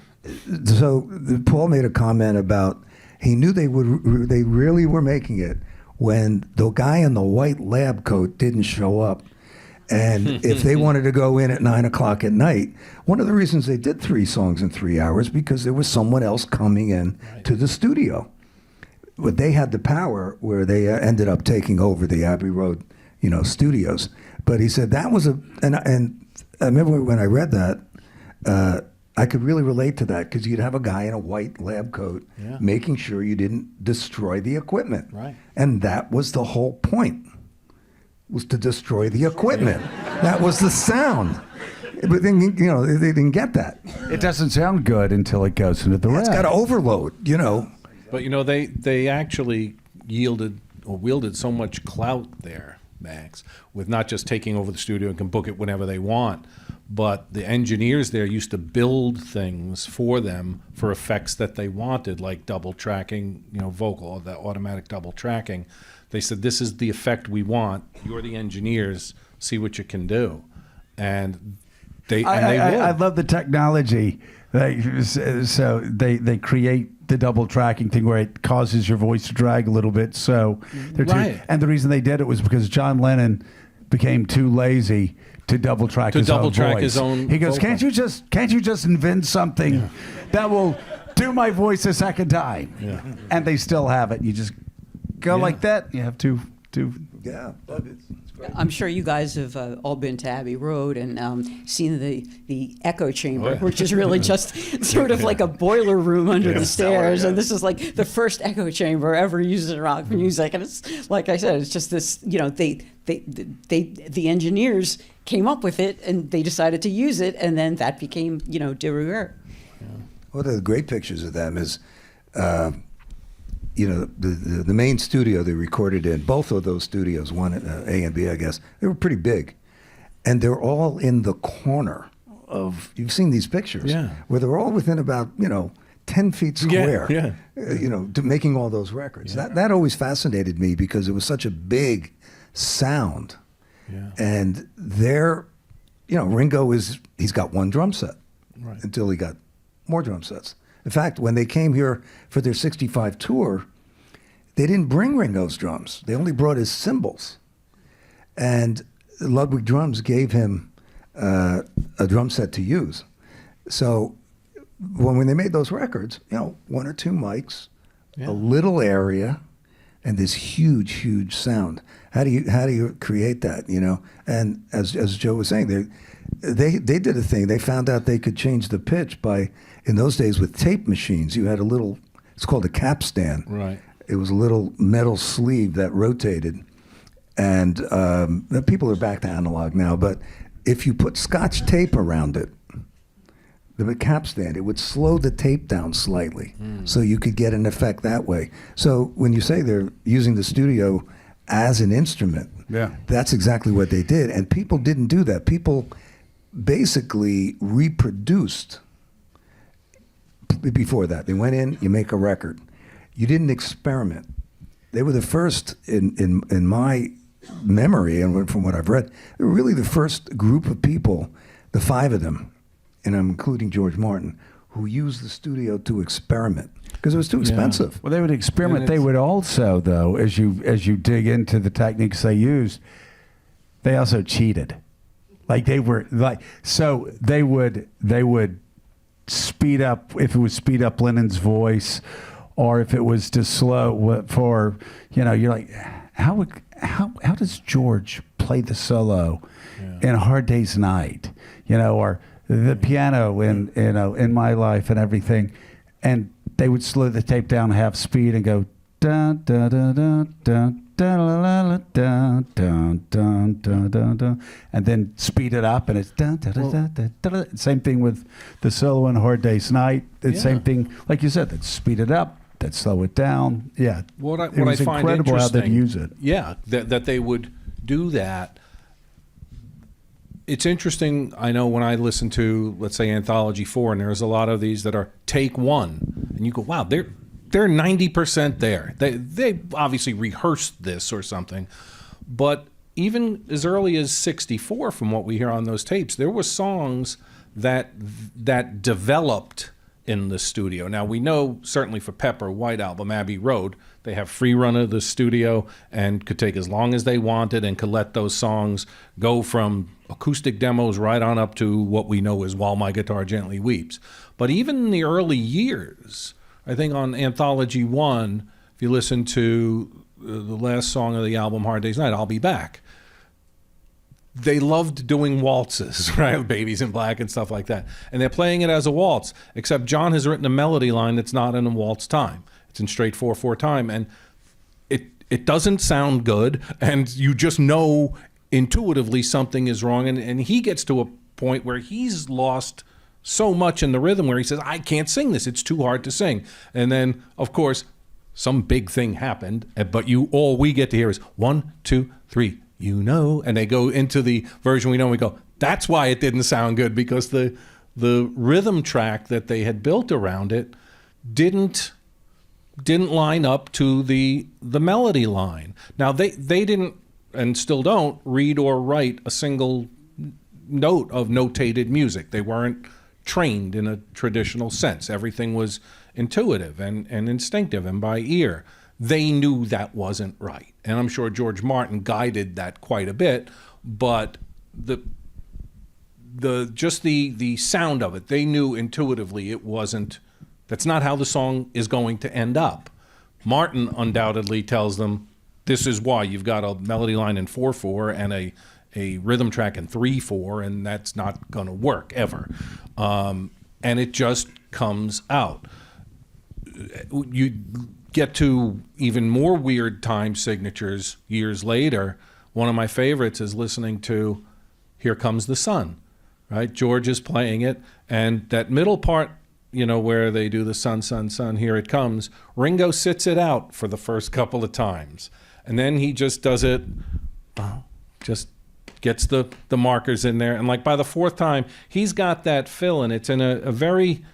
so Paul made a comment about he knew they really were making it when the guy in the white lab coat didn't show up. And if they wanted to go in at 9 o'clock at night, one of the reasons they did 3 songs in 3 hours because there was someone else coming in to the studio. But they had the power where they ended up taking over the Abbey Road, studios. But he said that was and I remember when I read that, I could really relate to that because you'd have a guy in a white lab coat making sure you didn't destroy the equipment.
Right.
And that was the whole point, was to destroy the equipment. That was the sound. But then, they didn't get that.
It doesn't sound good until it goes into the red.
It's got to overload,
But they actually wielded so much clout there, Max, with not just taking over the studio and can book it whenever they want, but the engineers there used to build things for them for effects that they wanted, like double tracking, vocal, the automatic double tracking. They said, "This is the effect we want. You're the engineers. See what you can do," and they would.
I love the technology. So they create the double tracking thing where it causes your voice to drag a little bit. So and the reason they did it was because John Lennon became too lazy to double track his own voice. He goes,
vocal.
Can't you just invent something that will do my voice a second time?
Yeah.
And they still have it. You just go like that. You have to.
Yeah.
I'm sure you guys have all been to Abbey Road and seen the echo chamber, which is really just sort of like a boiler room under the stairs. And this is like the first echo chamber ever used in rock music. And it's like I said, it's just this. The engineers came up with it and they decided to use it, and then that became de rigueur.
One of the great pictures of them is. The main studio they recorded in, both of those studios, one A and B, I guess, they were pretty big. And they're all in the corner of, you've seen these pictures, where they're all within about, 10 feet square, making all those records. Yeah. That always fascinated me because it was such a big sound. Yeah. And Ringo he's got one drum set until he got more drum sets. In fact, when they came here for their 65 tour, they didn't bring Ringo's drums. They only brought his cymbals. And Ludwig Drums gave him a drum set to use. So when they made those records, 1 or 2 mics, a little area, and this huge, huge sound. How do you create that, And as Joe was saying, they did a thing. They found out they could change the pitch by, in those days with tape machines, you had a little, it's called a capstan.
Right.
It was a little metal sleeve that rotated. And the people are back to analog now, but if you put Scotch tape around it, the capstan, it would slow the tape down slightly, so you could get an effect that way. So when you say they're using the studio as an instrument, that's exactly what they did. And people didn't do that. People basically reproduced before that. They went in, you make a record. You didn't experiment. They were the first, in my memory and from what I've read, they were really the first group of people, the 5 of them, and I'm including George Martin, who used the studio to experiment because it was too expensive.
Well, they would experiment. They would also, though, as you dig into the techniques they used, they also cheated. Like they would speed up, if it was speed up Lennon's voice, or if it was to slow for, you're like, how does George play the solo in A Hard Day's Night, or the piano in My Life and everything, and they would slow the tape down half speed and go dun dun dun dun dun dun dun dun dun dun dun, and then speed it up, and it's dun dun dun dun dun. Same thing with the solo in A Hard Day's Night. The same thing, like you said, that speed it up, that slow it down. Yeah,
What I
it was
find
incredible how
interesting,
they'd use it.
Yeah, that they would do that. It's interesting. I know when I listen to, let's say, Anthology 4, and there's a lot of these that are take one, and you go, wow, they're 90% there. They obviously rehearsed this or something, but even as early as 64, from what we hear on those tapes, there were songs that developed in the studio. Now, we know certainly for Pepper, White Album, Abbey Road, they have free run of the studio and could take as long as they wanted and could let those songs go from acoustic demos right on up to what we know as While My Guitar Gently Weeps. But even in the early years, I think on Anthology 1, if you listen to the last song of the album, Hard Day's Night, I'll Be Back, they loved doing waltzes, right? Babies in Black and stuff like that. And they're playing it as a waltz, except John has written a melody line that's not in a waltz time. It's in straight 4/4 time. And it doesn't sound good. And you just know intuitively something is wrong. And he gets to a point where he's lost so much in the rhythm where he says, I can't sing this. It's too hard to sing. And then, of course, some big thing happened. But all we get to hear is 1, 2, 3. And they go into the version we know, and we go, that's why it didn't sound good, because the rhythm track that they had built around it didn't line up to the melody line. Now, they didn't, and still don't, read or write a single note of notated music. They weren't trained in a traditional sense. Everything was intuitive and instinctive and by ear. They knew that wasn't right. And I'm sure George Martin guided that quite a bit, but the sound of it, they knew intuitively it wasn't, that's not how the song is going to end up. Martin undoubtedly tells them, this is why you've got a melody line in 4/4 and a rhythm track in 3/4, and that's not going to work ever. And it just comes out. You get to even more weird time signatures years later. One of my favorites is listening to Here Comes the Sun, right? George is playing it, and that middle part, where they do the sun, sun, sun, here it comes, Ringo sits it out for the first couple of times. And then he just does it, just gets the markers in there. And like by the 4th time, he's got that fill, and it's in a very,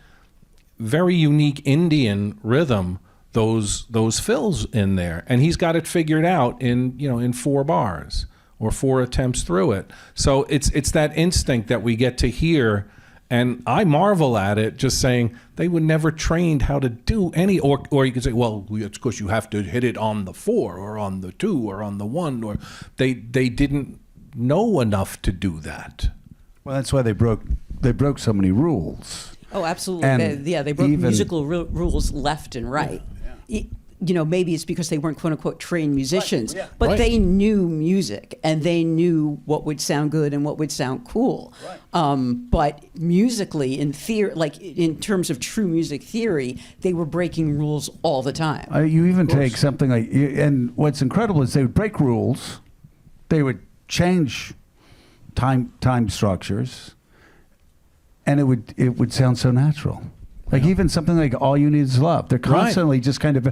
very unique Indian rhythm, those fills in there. And he's got it figured out in 4 bars or 4 attempts through it. So it's that instinct that we get to hear. And I marvel at it, just saying they were never trained how to do any, or you could say, well, it's because you have to hit it on the 4 or on the 2 or on the 1, or they didn't know enough to do that.
Well, that's why they broke so many rules.
Oh, absolutely.
And
They broke
even
musical rules left and right. maybe it's because they weren't quote unquote trained musicians,
yeah.
but
Right.
they knew music and they knew what would sound good and what would sound cool. But musically, in theory, like in terms of true music theory, they were breaking rules all the time.
You even take something like, and what's incredible is they would break rules, they would change time structures, and it would sound so natural. Like even something like All You Need Is Love. They're constantly just kind of,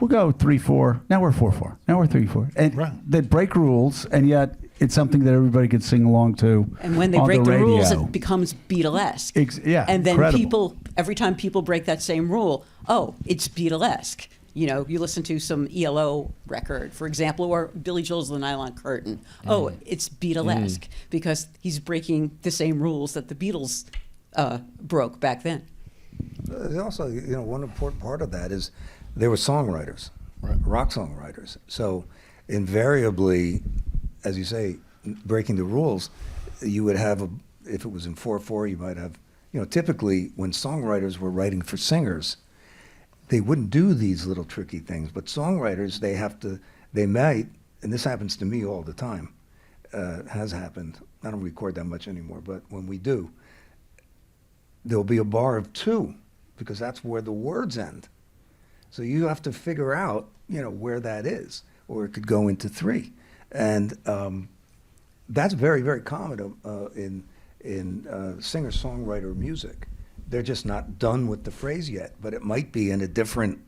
we'll go 3/4, now we're 4/4, now we're 3/4. And they'd break rules, and yet it's something that everybody could sing along to.
And when they
on
break the
radio.
rules, it becomes Beatlesque. And then
incredible.
every time people break that same rule, oh, it's Beatlesque. You listen to some ELO record, for example, or Billy Joel's The Nylon Curtain. Oh, it's Beatlesque because he's breaking the same rules that the Beatles broke back then.
Also, one important part of that is they were songwriters, rock songwriters. So invariably, as you say, breaking the rules, you would have, if it was in 4/4, you might have, typically when songwriters were writing for singers, they wouldn't do these little tricky things. But songwriters, they might, and this happens to me all the time, has happened. I don't record that much anymore, but when we do, there'll be a bar of 2 because that's where the words end. So you have to figure out, where that is, or it could go into 3. And that's very, very common in singer-songwriter music. They're just not done with the phrase yet, but it might be in a different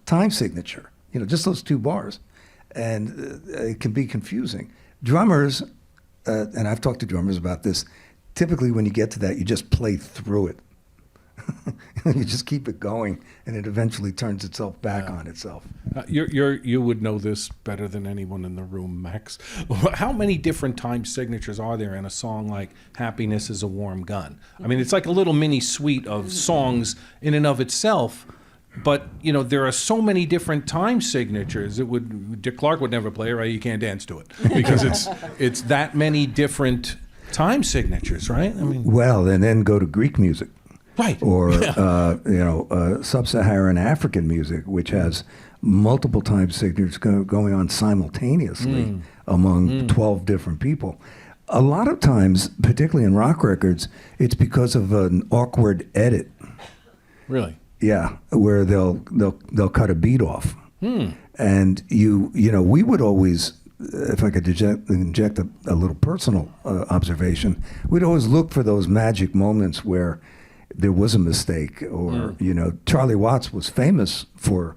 time signature, just those 2 bars. And it can be confusing. Drummers, and I've talked to drummers about this, typically when you get to that, you just play through it. You just keep it going, and it eventually turns itself back on itself.
You would know this better than anyone in the room, Max. How many different time signatures are there in a song like "Happiness Is a Warm Gun"? I mean, it's like a little mini suite of songs in and of itself. But there are so many different time signatures. Dick Clark would never play it, right? You can't dance to it because it's that many different time signatures, right? I mean,
well, and then go to Greek music.
Right.
Or, sub-Saharan African music, which has multiple time signatures going on simultaneously among 12 different people. A lot of times, particularly in rock records, it's because of an awkward edit.
Really?
Yeah, where they'll cut a beat off. And we would always, if I could inject a little personal observation, we'd always look for those magic moments where there was a mistake, or Charlie Watts was famous for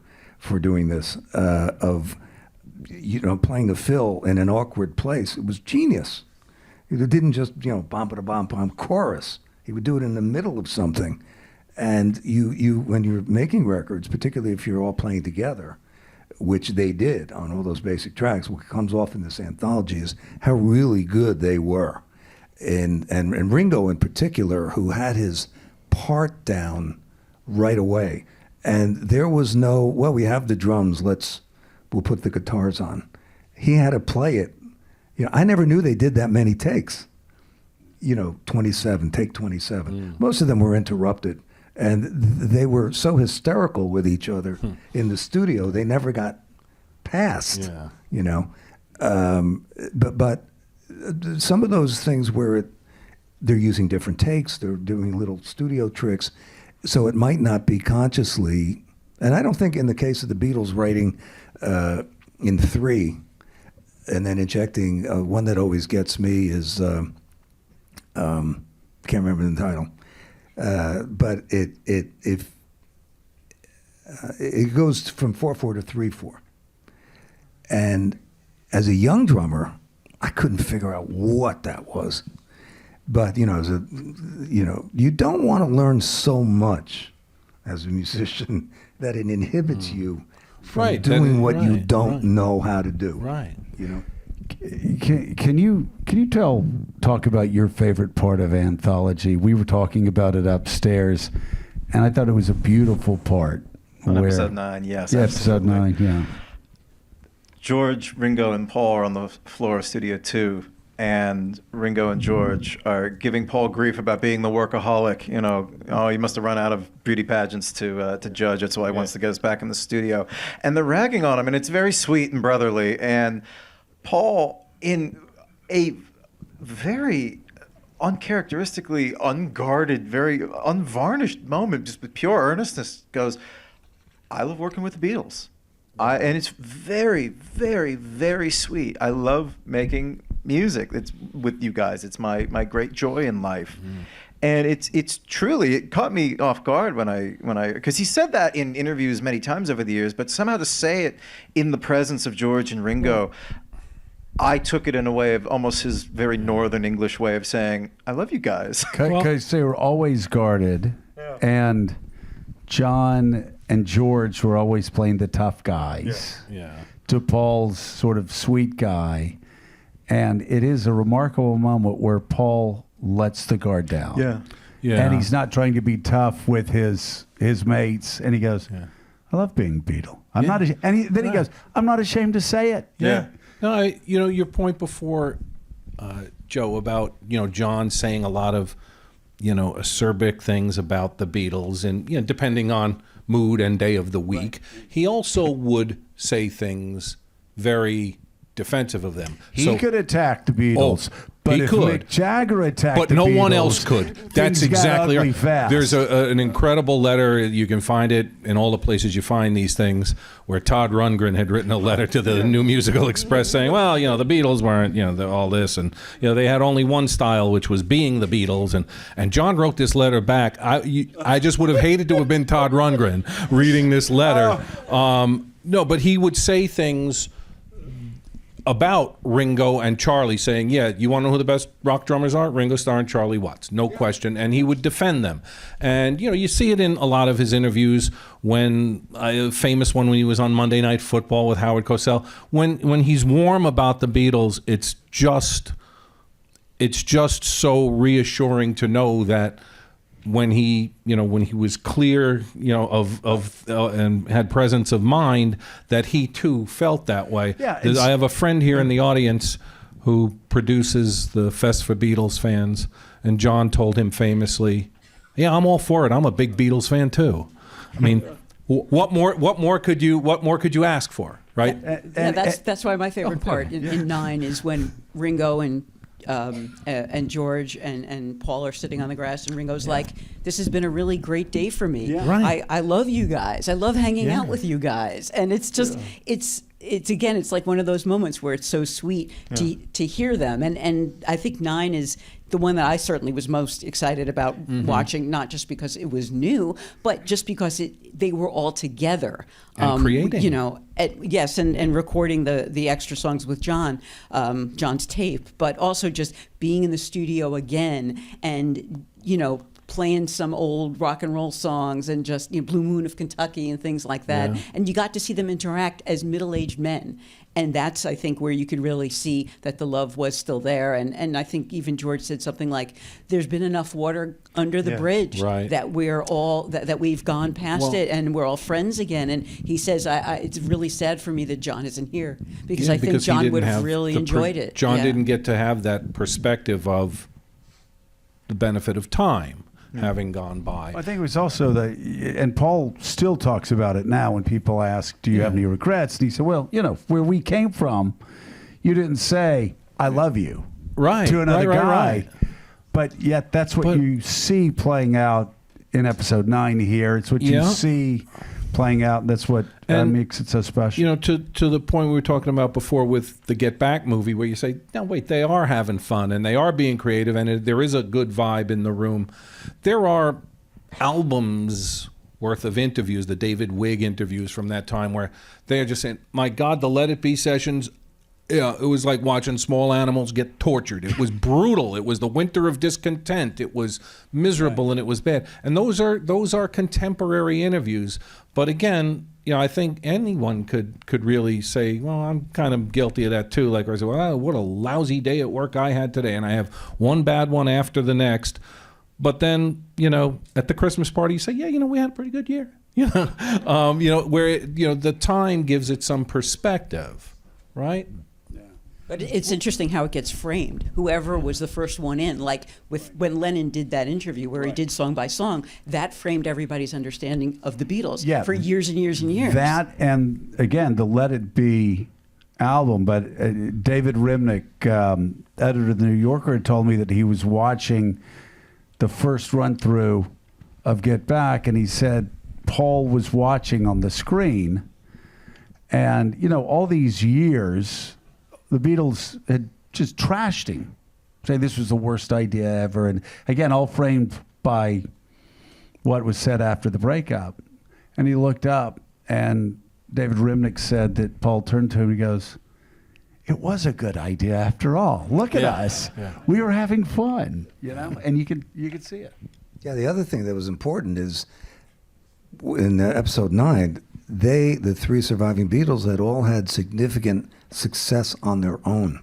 doing this, of playing a fill in an awkward place. It was genius. It didn't just bom chorus. He would do it in the middle of something, and you when you're making records, particularly if you're all playing together, which they did on all those basic tracks, what comes off in this anthology is how really good they were, and Ringo in particular, who had his part down right away, and there was no, well, we have the drums, we'll put the guitars on. He had to play it. I never knew they did that many takes. 27, take 27. Most of them were interrupted, and they were so hysterical with each other in the studio, they never got past. But some of those things where they're using different takes, they're doing little studio tricks, so it might not be consciously, and I don't think in the case of the Beatles writing in 3 and then injecting, one that always gets me is, can't remember the title, but it goes from 4/4 to 3/4. And as a young drummer, I couldn't figure out what that was. But you don't want to learn so much as a musician that it inhibits you from doing what you don't know how to do.
Right.
Can you talk about your favorite part of Anthology? We were talking about it upstairs, and I thought it was a beautiful part.
On episode 9, yes.
Yeah, episode 9, yeah.
George, Ringo, and Paul are on the floor of Studio 2, and Ringo and George are giving Paul grief about being the workaholic. You know, oh, he must have run out of beauty pageants to judge. That's why he wants to get us back in the studio. And they're ragging on him, and it's very sweet and brotherly. And Paul, in a very uncharacteristically unguarded, very unvarnished moment, just with pure earnestness, goes, I love working with the Beatles. And it's very, very, very sweet. I love making music. It's with you guys. It's my great joy in life. And it's truly, it caught me off guard when I because he said that in interviews many times over the years, but somehow to say it in the presence of George and Ringo, I took it in a way of almost his very northern English way of saying, I love you guys.
Because they were always guarded, and John and George were always playing the tough guys to Paul's sort of sweet guy. And it is a remarkable moment where Paul lets the guard down.
Yeah.
And he's not trying to be tough with his mates. And he goes, I love being Beatle. I'm not ashamed. And then he goes, I'm not ashamed to say it.
No, your point before, Joe, about, John saying a lot of, acerbic things about the Beatles, and, depending on mood and day of the week, he also would say things very defensive of them.
He could attack the Beatles, but if Mick Jagger attacked
but
the
no
Beatles,
one else could. That's exactly right.
Fast.
There's an incredible letter. You can find it in all the places you find these things, where Todd Rundgren had written a letter to the New Musical Express saying, well, the Beatles weren't, all this, and they had only one style, which was being the Beatles, and John wrote this letter back. I just would have hated to have been Todd Rundgren reading this letter. No, but he would say things about Ringo and Charlie, saying, you want to know who the best rock drummers are? Ringo Starr and Charlie Watts, no question. And he would defend them. And, you see it in a lot of his interviews, when a famous one when he was on Monday Night Football with Howard Cosell. When he's warm about the Beatles, it's just so reassuring to know that when he was clear, and had presence of mind, that he too felt that way. I have a friend here in the audience who produces the Fest for Beatles fans, and John told him famously, I'm all for it. I'm a big Beatles fan too. I mean, what more could you ask for, right?
That's why my favorite part in 9 is when Ringo and George and Paul are sitting on the grass, and Ringo's like, this has been a really great day for me. I love you guys. I love hanging out with you guys. And it's just, it's again, it's like one of those moments where it's so sweet to hear them. And I think 9 is the one that I certainly was most excited about watching, not just because it was new, but just because they were all together.
And creating.
And recording the extra songs with John's tape, but also just being in the studio again and, playing some old rock and roll songs and just Blue Moon of Kentucky and things like that. Yeah. And you got to see them interact as middle-aged men. And that's, I think, where you could really see that the love was still there. And I think even George said something like, there's been enough water under the bridge that we're all, that we've gone past it and we're all friends again. And he says, it's really sad for me that John isn't here, because I think John would have really enjoyed it.
John didn't get to have that perspective of the benefit of time having gone by.
I think it was also and Paul still talks about it now when people ask, do you have any regrets? And he said, well, where we came from, you didn't say, I love you to another guy. Right. But yet that's what you see playing out in episode 9 here. It's what you see playing out. And that's what makes it so special.
To the point we were talking about before with the Get Back movie, where you say, no, wait, they are having fun and they are being creative, and there is a good vibe in the room. There are albums worth of interviews, the David Wigg interviews from that time, where they're just saying, my God, the Let It Be sessions, it was like watching small animals get tortured. It was brutal. It was the winter of discontent. It was miserable and it was bad. And those are contemporary interviews. But again, I think anyone could really say, well, I'm kind of guilty of that too. Like I said, well, what a lousy day at work I had today, and I have one bad one after the next. But then, at the Christmas party, you say, we had a pretty good year. Where the time gives it some perspective, right?
But it's interesting how it gets framed. Whoever was the first one in, like when Lennon did that interview where he did song by song, that framed everybody's understanding of the Beatles for years and years and years.
That, and again, the Let It Be album. But David Rimnick, editor of the New Yorker, had told me that he was watching the first run through of Get Back, and he said Paul was watching on the screen, and all these years the Beatles had just trashed him, saying this was the worst idea ever, and again all framed by what was said after the breakup. And he looked up, and David Rimnick said that Paul turned to him and he goes, "It was a good idea after all. Look at us. Yeah. We were having fun," and you could see it.
Yeah, the other thing that was important is in episode 9, the three surviving Beatles had all had significant success on their own.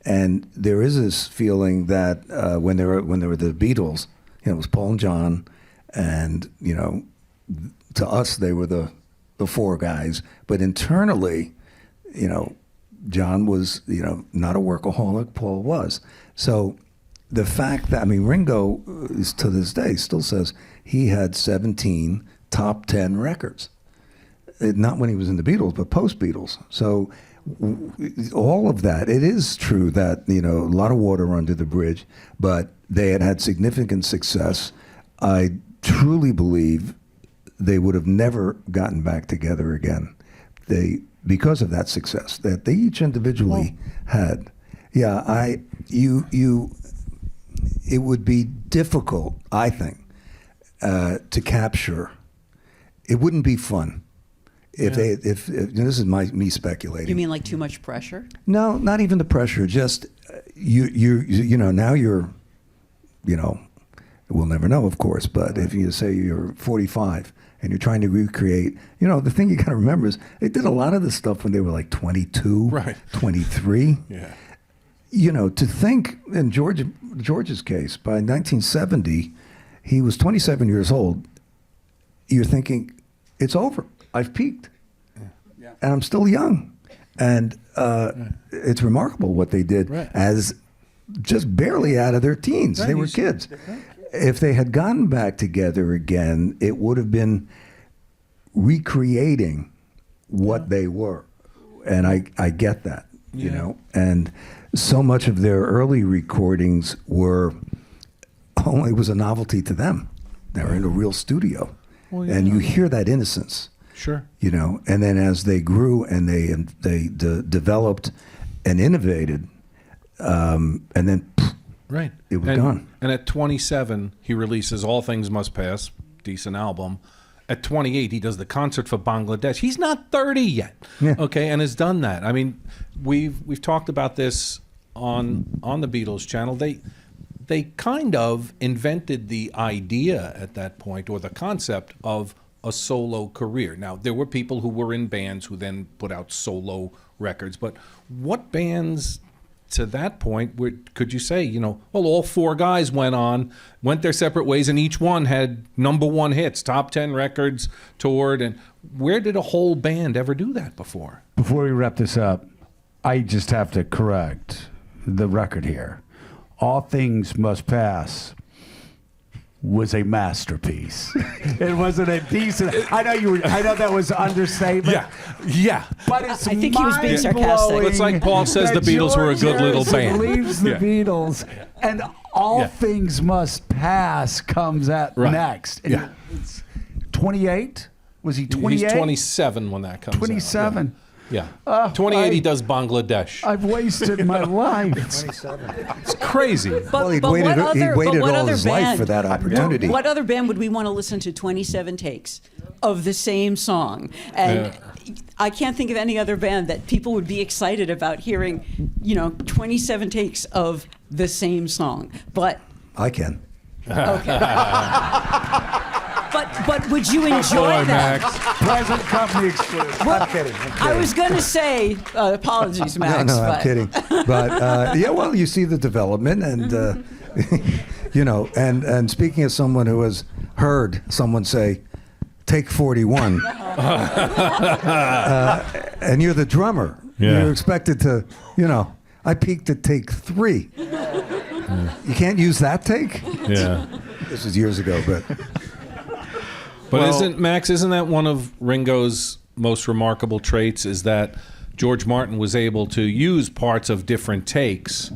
And there is this feeling that when they were the Beatles, it was Paul and John, and to us they were the four guys, but internally, John was not a workaholic, Paul was. So the fact that Ringo is, to this day, still says he had 17 top 10 records. Not when he was in the Beatles, but post-Beatles. So all of that, it is true that, a lot of water under the bridge, but they had significant success. I truly believe they would have never gotten back together again. Because of that success that they each individually had. Yeah, it would be difficult, I think, to capture. It wouldn't be fun if this is me speculating.
You mean like too much pressure?
No, not even the pressure. Just now you're, we'll never know, of course. But if you say you're 45 and you're trying to recreate, the thing you got to remember is they did a lot of this stuff when they were like 22,
right.
23.
Yeah.
To think in George's case, by 1970, he was 27 years old. You're thinking, it's over. I've peaked. Yeah. And I'm still young. And it's remarkable what they did as just barely out of their teens. Right. They were kids. If they had gotten back together again, it would have been recreating what they were. And I get that, and so much of their early recordings it was a novelty to them. They were in a real studio. Well, and you hear that innocence.
Sure.
And then as they grew and they developed and innovated, and then
right.
It was gone.
And at 27, he releases All Things Must Pass, decent album. At 28, he does the concert for Bangladesh. He's not 30 yet, and has done that. We've talked about this on the Beatles Channel. They kind of invented the idea at that point, or the concept of a solo career. Now, there were people who were in bands who then put out solo records, but what bands to that point could you say, all four guys went their separate ways, and each one had #1 hits, top 10 records, toured, and where did a whole band ever do that before?
Before we wrap this up, I just have to correct the record here. All Things Must Pass was a masterpiece. It wasn't a decent. I know that was understatement.
Yeah.
But it's
I think he was being sarcastic.
It's like Paul says the Beatles were a good little band.
Leaves the Beatles, and All Things Must Pass comes at next. And it's 28. Was he 28?
He's 27 when that comes
27.
out. Yeah. 28, he does Bangladesh.
I've wasted my life.
27.
It's crazy.
He waited all his life for that opportunity.
What other band would we want to listen to 27 takes of the same song? And I can't think of any other band that people would be excited about hearing, 27 takes of the same song. But
I can.
Okay. But would you enjoy that?
Max.
Present company exclusive.
I'm kidding.
I was going to say, apologies, Max.
No, I'm kidding. But you see the development, and and speaking as someone who has heard someone say, "Take 41," and you're the drummer.
Yeah.
You're expected to, I peaked at take 3. You can't use that take?
Yeah.
This was years ago, but
isn't that one of Ringo's most remarkable traits, is that George Martin was able to use parts of different takes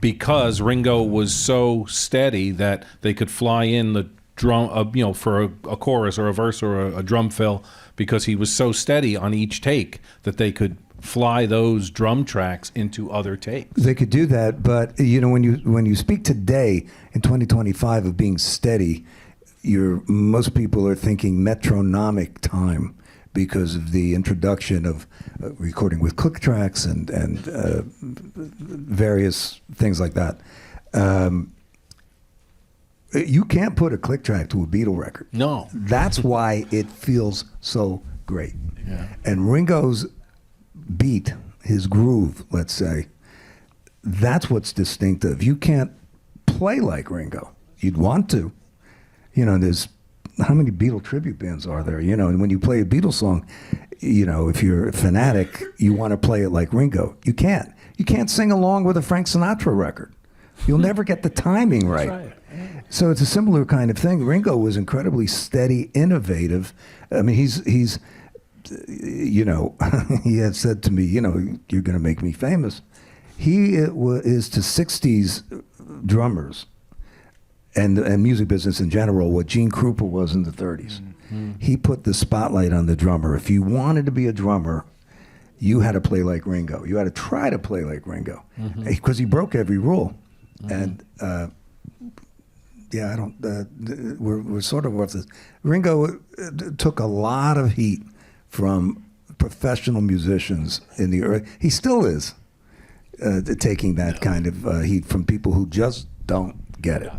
because Ringo was so steady that they could fly in the drum, for a chorus or a verse or a drum fill, because he was so steady on each take that they could fly those drum tracks into other takes.
they could do that. But when you speak today in 2025 of being steady, most people are thinking metronomic time because of the introduction of recording with click tracks and various things like that. You can't put a click track to a Beatle record.
No.
That's why it feels so great.
Yeah.
And Ringo's beat, his groove, let's say, that's what's distinctive. You can't play like Ringo. You'd want to. There's how many Beatle tribute bands are there? And when you play a Beatles song, if you're a fanatic, you want to play it like Ringo. You can't. You can't sing along with a Frank Sinatra record. You'll never get the timing right.
That's right.
So it's a similar kind of thing. Ringo was incredibly steady, innovative. I mean, he's he had said to me, you're going to make me famous. He is to 60s drummers and music business in general what Gene Krupa was in the 30s. Mm-hmm. He put the spotlight on the drummer. If you wanted to be a drummer, you had to play like Ringo. You had to try to play like Ringo because he broke every rule. And we're sort of off this. Ringo took a lot of heat from professional musicians in the early. He still is taking that kind of heat from people who just don't get it.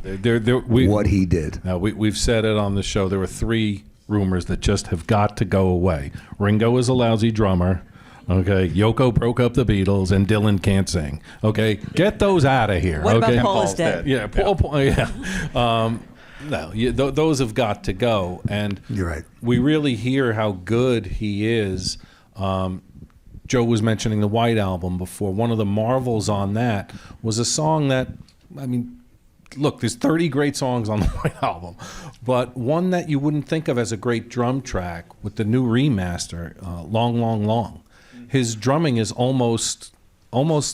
What he did.
Now we've said it on the show. There were 3 rumors that just have got to go away. Ringo is a lousy drummer. Okay, Yoko broke up the Beatles, and Dylan can't sing. Okay, get those out of here.
What
okay?
about Paul is dead?
Yeah, Paul. Yeah. Those have got to go. And
you're right.
We really hear how good he is. Joe was mentioning the White Album before. One of the marvels on that was a song that, look, there's 30 great songs on the White Album, but one that you wouldn't think of as a great drum track with the new remaster, Long, Long, Long. His drumming is almost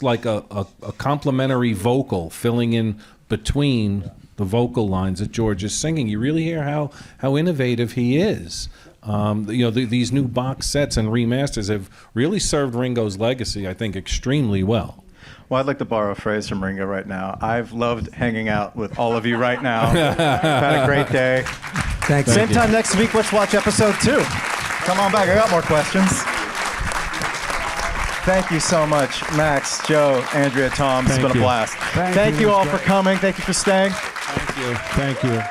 like a complementary vocal filling in between the vocal lines that George is singing. You really hear how innovative he is. These new box sets and remasters have really served Ringo's legacy, I think, extremely well.
Well, I'd like to borrow a phrase from Ringo right now. I've loved hanging out with all of you right now. Had a great day.
Thank you.
Same time next week, let's watch episode 2. Come on back. I got more questions. Thank you so much, Max, Joe, Andrea, Tom. It's been a blast.
Thank
you all for coming. Thank you for staying.
Thank you.